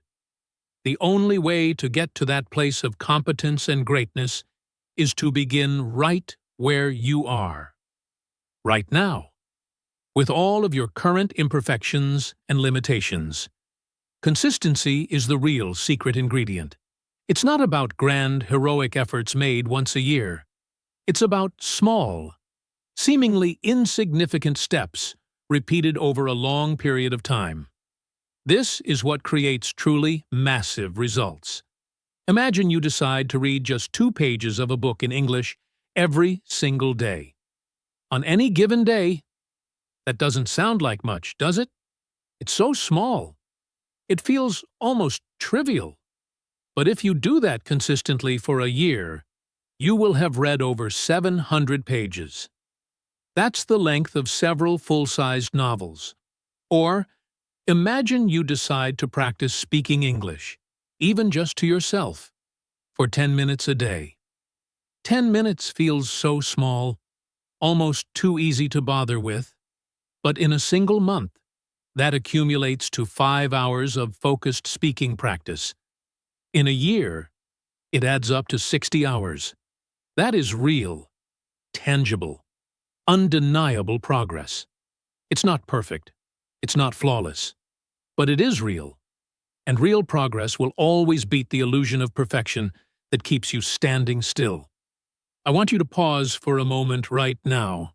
The only way to get to that place of competence and greatness is to begin right where you are, right now, with all of your current imperfections and limitations. Consistency is the real secret ingredient. It's not about grand, heroic efforts made once a year. It's about small, seemingly insignificant steps repeated over a long period of time. This is what creates truly massive results. Imagine you decide to read just 2 pages of a book in English every single day. On any given day, that doesn't sound like much, does it? It's so small. It feels almost trivial. But if you do that consistently for a year, you will have read over 700 pages. That's the length of several full-sized novels. Or, imagine you decide to practice speaking English, even just to yourself, for 10 minutes a day. 10 minutes feels so small, almost too easy to bother with, but in a single month, that accumulates to 5 hours of focused speaking practice. In a year, it adds up to 60 hours. That is real, tangible, undeniable progress. It's not perfect. It's not flawless. But it is real. And real progress will always beat the illusion of perfection that keeps you standing still. I want you to pause for a moment right now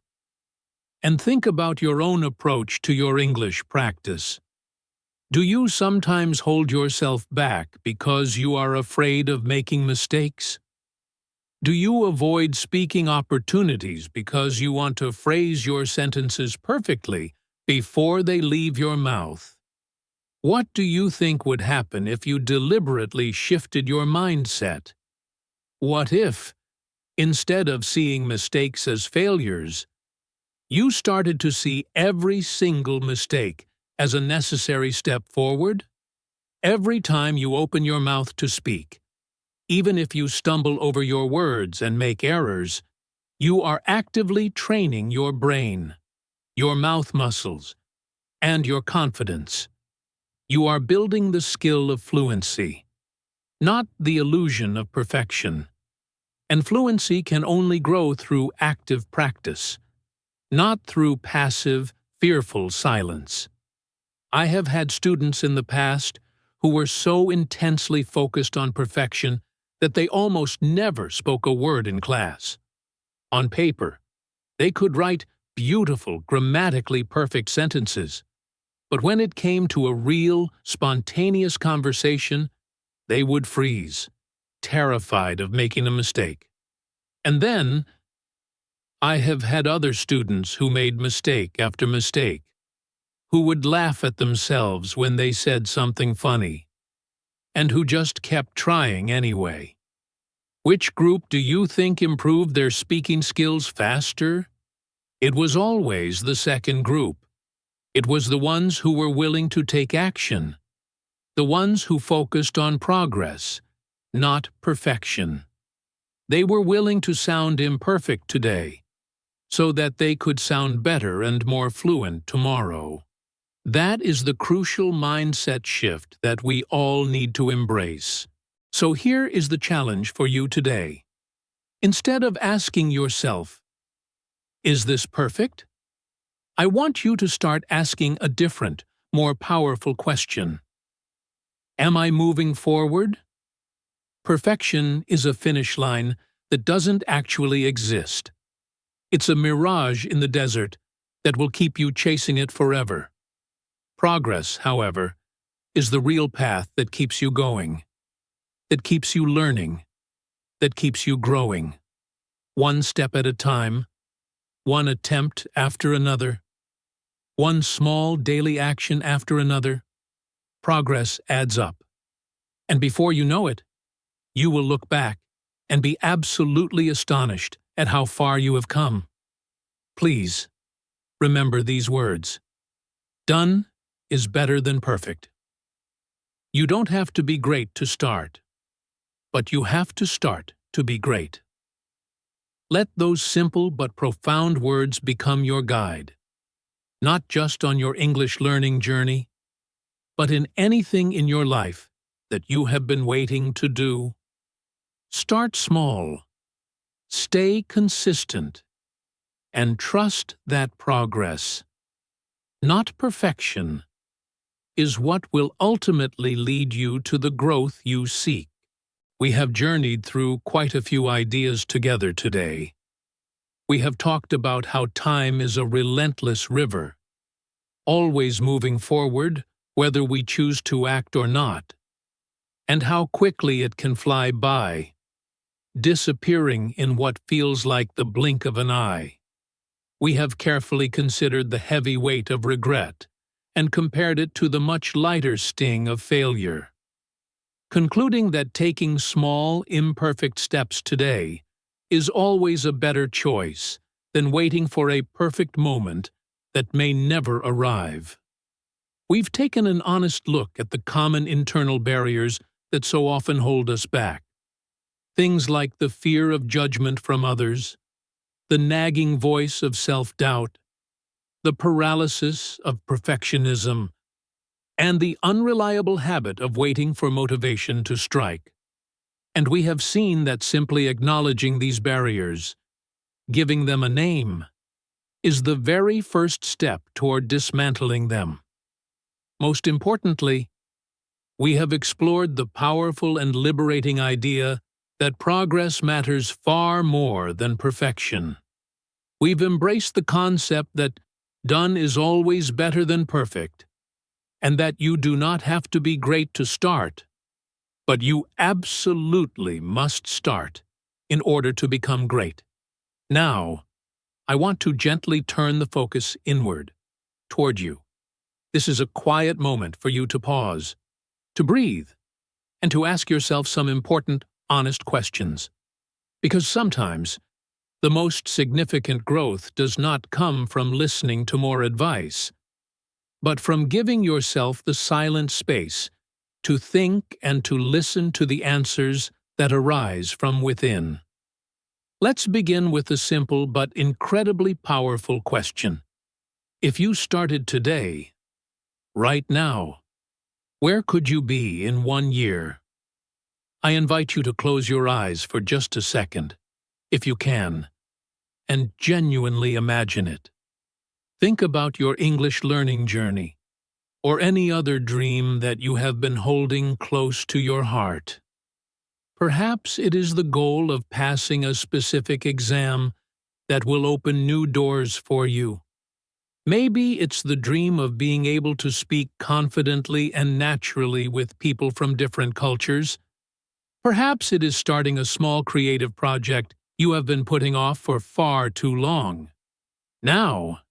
and think about your own approach to your English practice. Do you sometimes hold yourself back because you are afraid of making mistakes? Do you avoid speaking opportunities because you want to phrase your sentences perfectly before they leave your mouth? What do you think would happen if you deliberately shifted your mindset? What if, instead of seeing mistakes as failures, you started to see every single mistake as a necessary step forward? Every time you open your mouth to speak, even if you stumble over your words and make errors, you are actively training your brain, your mouth muscles, and your confidence. You are building the skill of fluency, not the illusion of perfection. And fluency can only grow through active practice, not through passive, fearful silence. I have had students in the past who were so intensely focused on perfection that they almost never spoke a word in class. On paper, they could write beautiful, grammatically perfect sentences, but when it came to a real, spontaneous conversation, they would freeze, terrified of making a mistake. And then, I have had other students who made mistake after mistake, who would laugh at themselves when they said something funny, and who just kept trying anyway. Which group do you think improved their speaking skills faster? It was always the second group. It was the ones who were willing to take action, the ones who focused on progress, not perfection. They were willing to sound imperfect today, so that they could sound better and more fluent tomorrow. That is the crucial mindset shift that we all need to embrace. So here is the challenge for you today. Instead of asking yourself, "Is this perfect?" I want you to start asking a different, more powerful question. Am I moving forward? Perfection is a finish line that doesn't actually exist. It's a mirage in the desert that will keep you chasing it forever. Progress, however, is the real path that keeps you going, that keeps you learning, that keeps you growing. One step at a time, one attempt after another, one small daily action after another, progress adds up. And before you know it, you will look back and be absolutely astonished at how far you have come. Please, remember these words. Done is better than perfect. You don't have to be great to start, but you have to start to be great. Let those simple but profound words become your guide, not just on your English learning journey, but in anything in your life that you have been waiting to do. Start small, stay consistent, and trust that progress, not perfection, is what will ultimately lead you to the growth you seek. We have journeyed through quite a few ideas together today. We have talked about how time is a relentless river, always moving forward whether we choose to act or not, and how quickly it can fly by, disappearing in what feels like the blink of an eye. We have carefully considered the heavy weight of regret and compared it to the much lighter sting of failure, concluding that taking small, imperfect steps today is always a better choice than waiting for a perfect moment that may never arrive. We've taken an honest look at the common internal barriers that so often hold us back. Things like the fear of judgment from others, the nagging voice of self-doubt, the paralysis of perfectionism, and the unreliable habit of waiting for motivation to strike. And we have seen that simply acknowledging these barriers, giving them a name, is the very first step toward dismantling them. Most importantly, we have explored the powerful and liberating idea that progress matters far more than perfection. We've embraced the concept that done is always better than perfect, and that you do not have to be great to start, but you absolutely must start in order to become great. Now, I want to gently turn the focus inward, toward you. This is a quiet moment for you to pause, to breathe, and to ask yourself some important, honest questions. Because sometimes, the most significant growth does not come from listening to more advice, but from giving yourself the silent space to think and to listen to the answers that arise from within. Let's begin with a simple but incredibly powerful question. If you started today, right now, where could you be in 1 year? I invite you to close your eyes for just a second, if you can, and genuinely imagine it. Think about your English learning journey, or any other dream that you have been holding close to your heart. Perhaps it is the goal of passing a specific exam that will open new doors for you. Maybe it's the dream of being able to speak confidently and naturally with people from different cultures. Perhaps it is starting a small creative project you have been putting off for far too long. Now,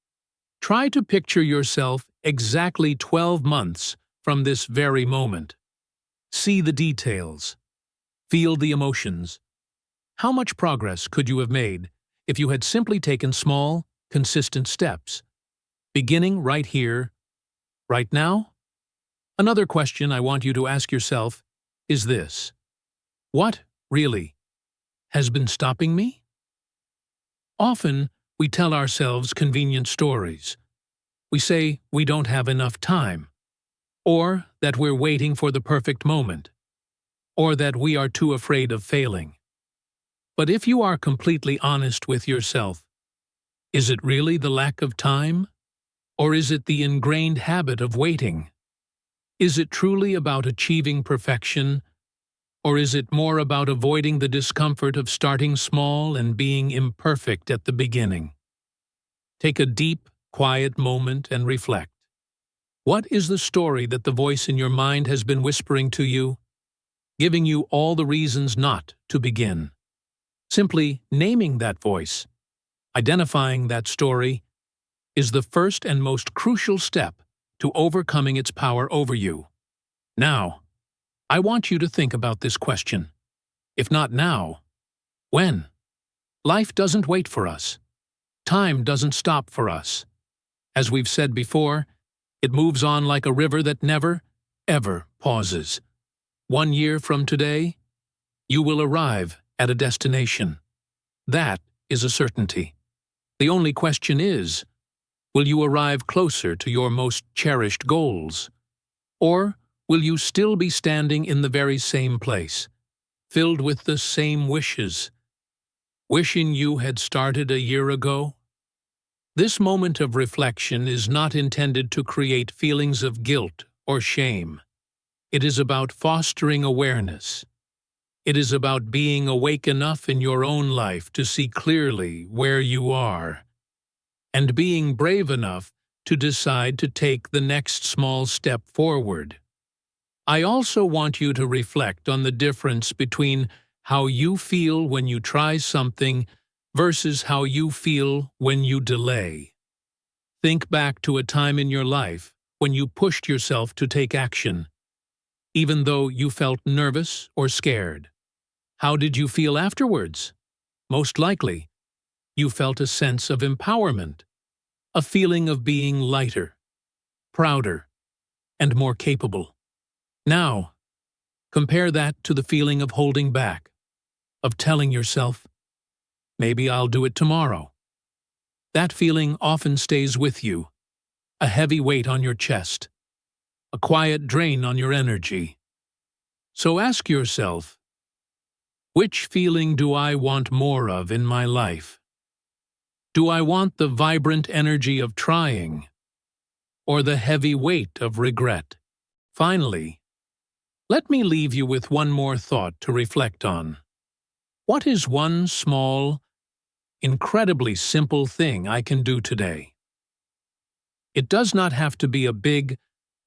try to picture yourself exactly 12 months from this very moment. See the details. Feel the emotions. How much progress could you have made if you had simply taken small, consistent steps? Beginning right here, right now? Another question I want you to ask yourself is this: what, really, has been stopping me? Often, we tell ourselves convenient stories. We say we don't have enough time, or that we're waiting for the perfect moment, or that we are too afraid of failing. But if you are completely honest with yourself, is it really the lack of time? Or is it the ingrained habit of waiting? Is it truly about achieving perfection? Or is it more about avoiding the discomfort of starting small and being imperfect at the beginning? Take a deep, quiet moment and reflect. What is the story that the voice in your mind has been whispering to you, giving you all the reasons not to begin? Simply naming that voice, identifying that story, is the first and most crucial step to overcoming its power over you. Now, I want you to think about this question. If not now, when? Life doesn't wait for us. Time doesn't stop for us. As we've said before, it moves on like a river that never, ever pauses. 1 year from today, you will arrive at a destination. That is a certainty. The only question is, will you arrive closer to your most cherished goals? Or will you still be standing in the very same place, filled with the same wishes, wishing you had started a year ago? This moment of reflection is not intended to create feelings of guilt or shame. It is about fostering awareness. It is about being awake enough in your own life to see clearly where you are, and being brave enough to decide to take the next small step forward. I also want you to reflect on the difference between how you feel when you try something versus how you feel when you delay. Think back to a time in your life when you pushed yourself to take action, even though you felt nervous or scared. How did you feel afterwards? Most likely, you felt a sense of empowerment, a feeling of being lighter, prouder, and more capable. Now, compare that to the feeling of holding back, of telling yourself, maybe I'll do it tomorrow. That feeling often stays with you, a heavy weight on your chest, a quiet drain on your energy. So ask yourself, which feeling do I want more of in my life? Do I want the vibrant energy of trying, or the heavy weight of regret? Finally, let me leave you with one more thought to reflect on. What is one small, incredibly simple thing I can do today? It does not have to be a big,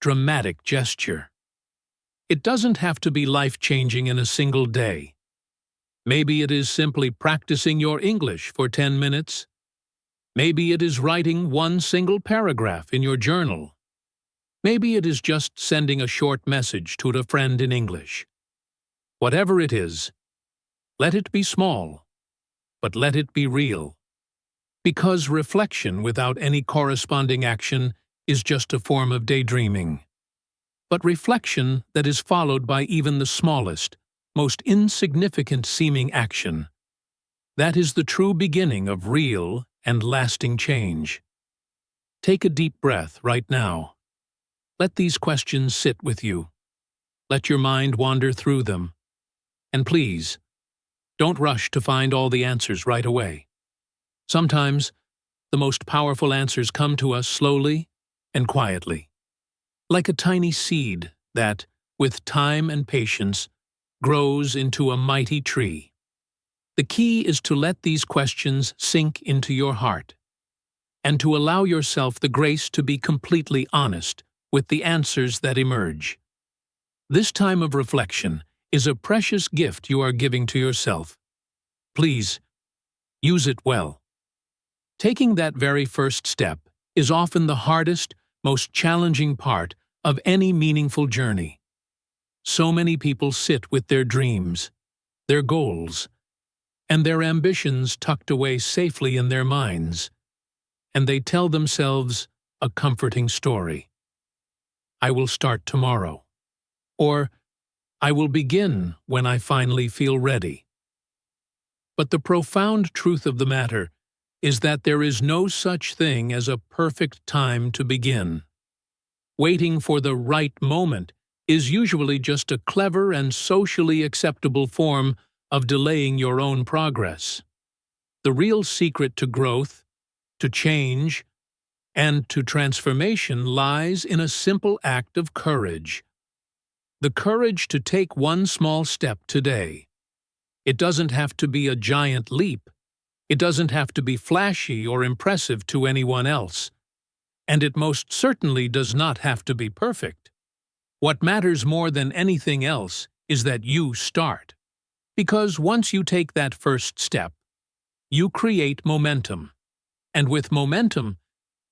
dramatic gesture. It doesn't have to be life-changing in a single day. Maybe it is simply practicing your English for 10 minutes. Maybe it is writing one single paragraph in your journal. Maybe it is just sending a short message to a friend in English. Whatever it is, let it be small, but let it be real. Because reflection without any corresponding action is just a form of daydreaming. But reflection that is followed by even the smallest, most insignificant seeming action, that is the true beginning of real and lasting change. Take a deep breath right now. Let these questions sit with you. Let your mind wander through them. And please, don't rush to find all the answers right away. Sometimes, the most powerful answers come to us slowly and quietly, like a tiny seed that, with time and patience, grows into a mighty tree. The key is to let these questions sink into your heart, and to allow yourself the grace to be completely honest with the answers that emerge. This time of reflection is a precious gift you are giving to yourself. Please, use it well. Taking that very first step is often the hardest, most challenging part of any meaningful journey. So many people sit with their dreams, their goals, and their ambitions tucked away safely in their minds, and they tell themselves a comforting story. I will start tomorrow, or I will begin when I finally feel ready. But the profound truth of the matter is that there is no such thing as a perfect time to begin. Waiting for the right moment is usually just a clever and socially acceptable form of delaying your own progress. The real secret to growth, to change, and to transformation lies in a simple act of courage. The courage to take one small step today. It doesn't have to be a giant leap. It doesn't have to be flashy or impressive to anyone else. And it most certainly does not have to be perfect. What matters more than anything else is that you start. Because once you take that first step, you create momentum. And with momentum,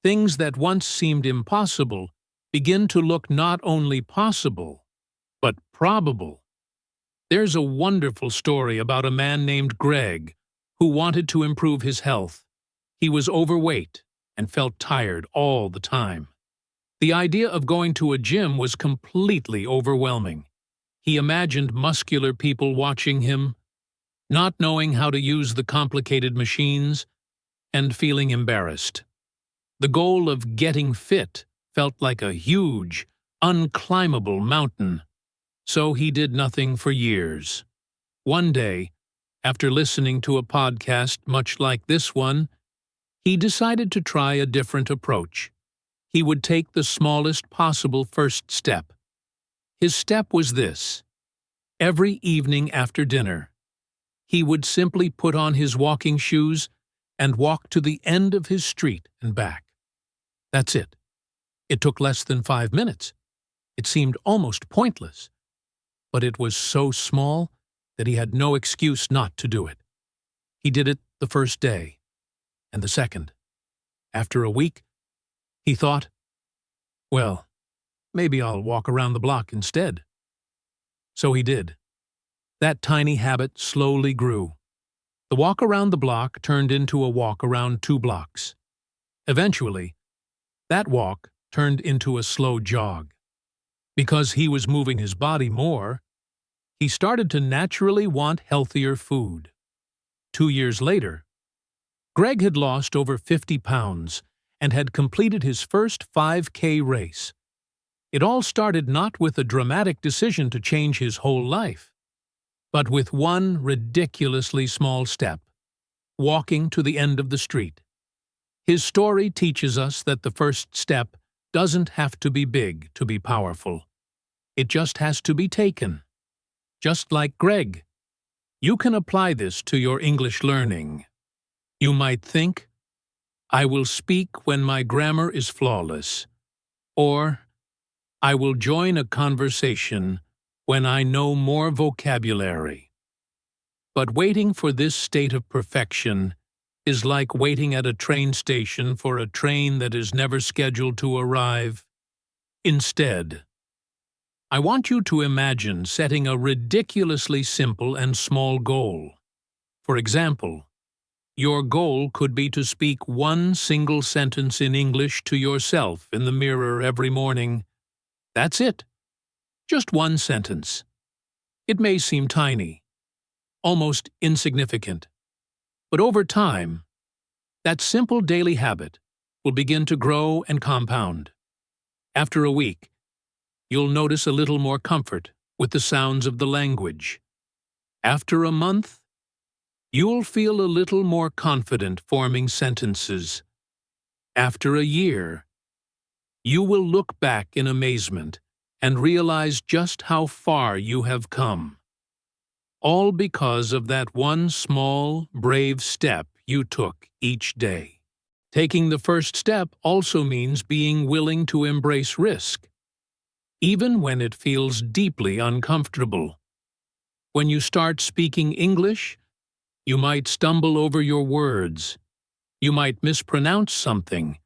things that once seemed impossible begin to look not only possible, but probable. There's a wonderful story about a man named Greg who wanted to improve his health. He was overweight and felt tired all the time. The idea of going to a gym was completely overwhelming. He imagined muscular people watching him, not knowing how to use the complicated machines, and feeling embarrassed. The goal of getting fit felt like a huge, unclimbable mountain. So he did nothing for years. One day, after listening to a podcast much like this one, he decided to try a different approach. He would take the smallest possible first step. His step was this: every evening after dinner, he would simply put on his walking shoes and walk to the end of his street and back. That's it. It took less than 5 minutes. It seemed almost pointless, but it was so small that he had no excuse not to do it. He did it the first day, and the second. After a week, he thought, well, maybe I'll walk around the block instead. So he did. That tiny habit slowly grew. The walk around the block turned into a walk around 2 blocks. Eventually, that walk turned into a slow jog. Because he was moving his body more, he started to naturally want healthier food. 2 years later, Greg had lost over 50 pounds and had completed his first 5K race. It all started not with a dramatic decision to change his whole life, but with one ridiculously small step: walking to the end of the street. His story teaches us that the first step doesn't have to be big to be powerful. It just has to be taken. Just like Greg, you can apply this to your English learning. You might think, I will speak when my grammar is flawless, or I will join a conversation when I know more vocabulary. But waiting for this state of perfection is like waiting at a train station for a train that is never scheduled to arrive. Instead, I want you to imagine setting a ridiculously simple and small goal. For example, your goal could be to speak one single sentence in English to yourself in the mirror every morning. That's it. Just one sentence. It may seem tiny, almost insignificant, but over time, that simple daily habit will begin to grow and compound. After a week, you'll notice a little more comfort with the sounds of the language. After a month, you'll feel a little more confident forming sentences. After a year, you will look back in amazement and realize just how far you have come. All because of that one small, brave step you took each day. Taking the first step also means being willing to embrace risk, even when it feels deeply uncomfortable. When you start speaking English, you might stumble over your words. You might mispronounce something.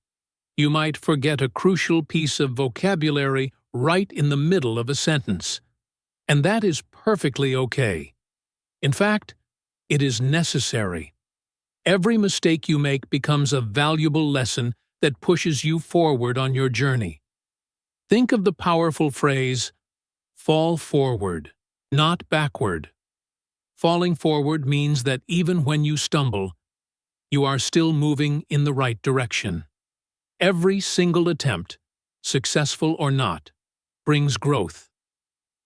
You might forget a crucial piece of vocabulary right in the middle of a sentence. And that is perfectly okay. In fact, it is necessary. Every mistake you make becomes a valuable lesson that pushes you forward on your journey. Think of the powerful phrase, fall forward, not backward. Falling forward means that even when you stumble, you are still moving in the right direction. Every single attempt, successful or not, brings growth,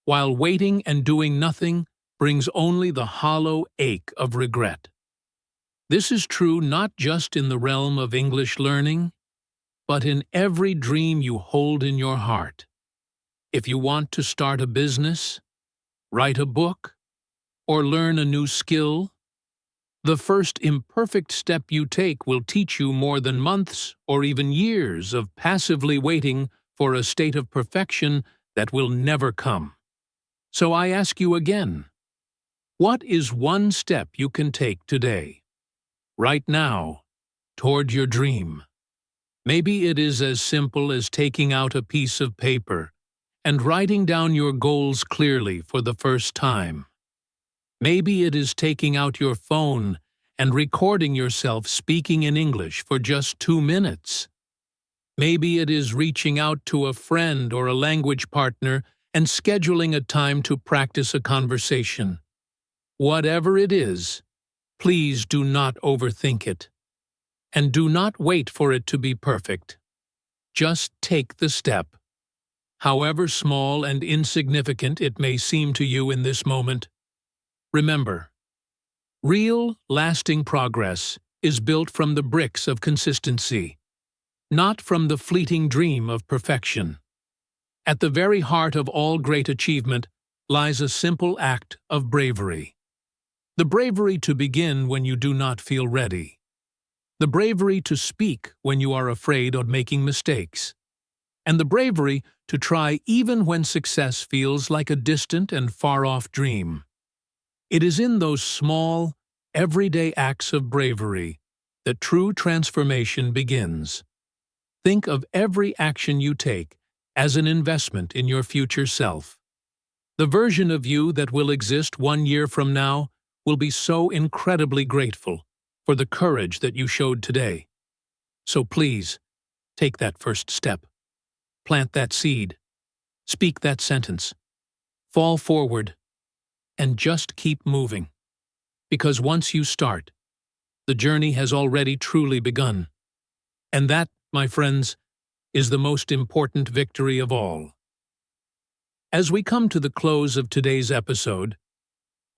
while waiting and doing nothing brings only the hollow ache of regret. This is true not just in the realm of English learning, but in every dream you hold in your heart. If you want to start a business, write a book, or learn a new skill, the first imperfect step you take will teach you more than months or even years of passively waiting for a state of perfection that will never come. So I ask you again, what is one step you can take today, right now, toward your dream? Maybe it is as simple as taking out a piece of paper and writing down your goals clearly for the first time. Maybe it is taking out your phone and recording yourself speaking in English for just 2 minutes. Maybe it is reaching out to a friend or a language partner and scheduling a time to practice a conversation. Whatever it is, please do not overthink it. And do not wait for it to be perfect. Just take the step. However small and insignificant it may seem to you in this moment, remember, real, lasting progress is built from the bricks of consistency, not from the fleeting dream of perfection. At the very heart of all great achievement lies a simple act of bravery. The bravery to begin when you do not feel ready. The bravery to speak when you are afraid of making mistakes. And the bravery to try even when success feels like a distant and far-off dream. It is in those small, everyday acts of bravery that true transformation begins. Think of every action you take as an investment in your future self. The version of you that will exist 1 year from now will be so incredibly grateful for the courage that you showed today. So please, take that first step. Plant that seed. Speak that sentence. Fall forward. And just keep moving. Because once you start, the journey has already truly begun. And that, my friends, is the most important victory of all. As we come to the close of today's episode,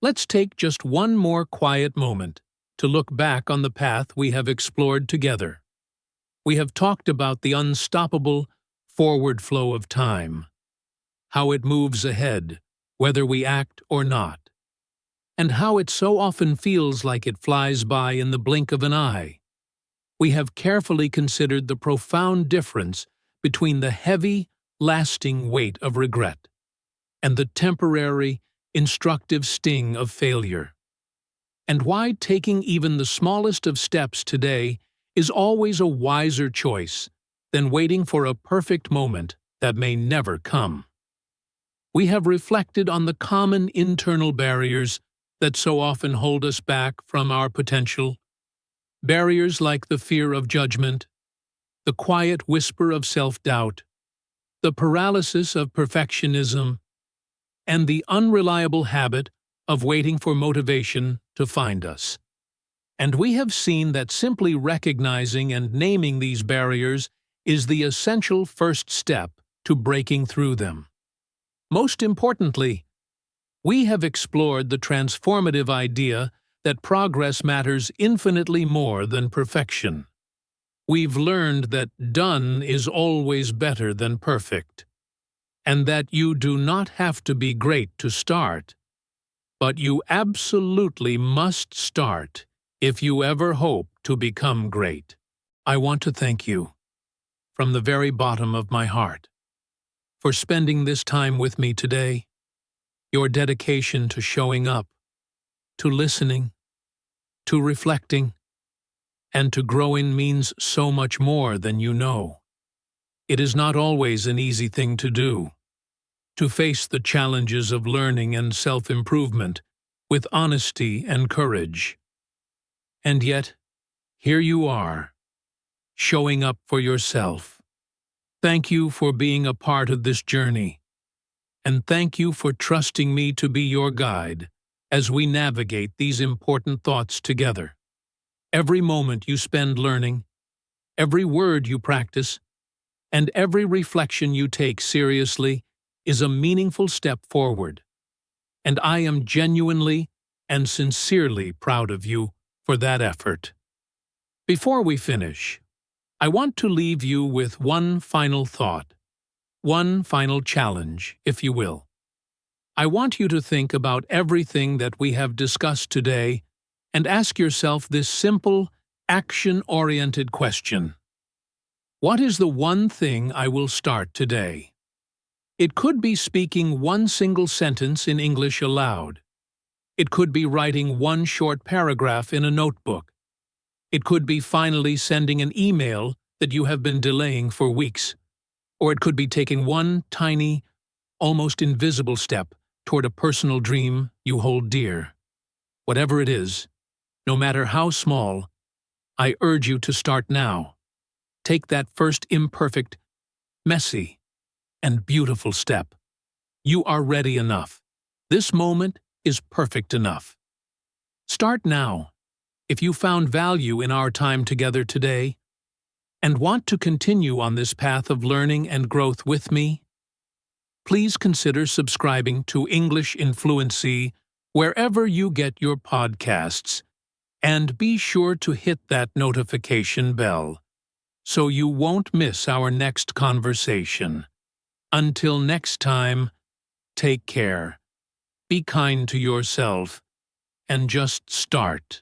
let's take just one more quiet moment to look back on the path we have explored together. We have talked about the unstoppable forward flow of time, how it moves ahead, whether we act or not, and how it so often feels like it flies by in the blink of an eye. We have carefully considered the profound difference between the heavy, lasting weight of regret and the temporary, instructive sting of failure, and why taking even the smallest of steps today is always a wiser choice than waiting for a perfect moment that may never come. We have reflected on the common internal barriers that so often hold us back from our potential. Barriers like the fear of judgment, the quiet whisper of self-doubt, the paralysis of perfectionism, and the unreliable habit of waiting for motivation to find us. And we have seen that simply recognizing and naming these barriers is the essential first step to breaking through them. Most importantly, we have explored the transformative idea that progress matters infinitely more than perfection. We've learned that done is always better than perfect, and that you do not have to be great to start, but you absolutely must start if you ever hope to become great. I want to thank you, from the very bottom of my heart, for spending this time with me today. Your dedication to showing up, to listening, to reflecting, and to growing means so much more than you know. It is not always an easy thing to do, to face the challenges of learning and self-improvement with honesty and courage. And yet, here you are, showing up for yourself. Thank you for being a part of this journey, and thank you for trusting me to be your guide as we navigate these important thoughts together. Every moment you spend learning, every word you practice, and every reflection you take seriously is a meaningful step forward. And I am genuinely and sincerely proud of you for that effort. Before we finish, I want to leave you with one final thought, one final challenge, if you will. I want you to think about everything that we have discussed today and ask yourself this simple, action-oriented question. What is the one thing I will start today? It could be speaking one single sentence in English aloud. It could be writing one short paragraph in a notebook. It could be finally sending an email that you have been delaying for weeks. Or it could be taking one tiny, almost invisible step toward a personal dream you hold dear. Whatever it is, no matter how small, I urge you to start now. Take that first imperfect, messy, and beautiful step. You are ready enough. This moment is perfect enough. Start now. If you found value in our time together today and want to continue on this path of learning and growth with me, please consider subscribing to English in Fluency wherever you get your podcasts, and be sure to hit that notification bell so you won't miss our next conversation. Until next time, take care, be kind to yourself, and just start.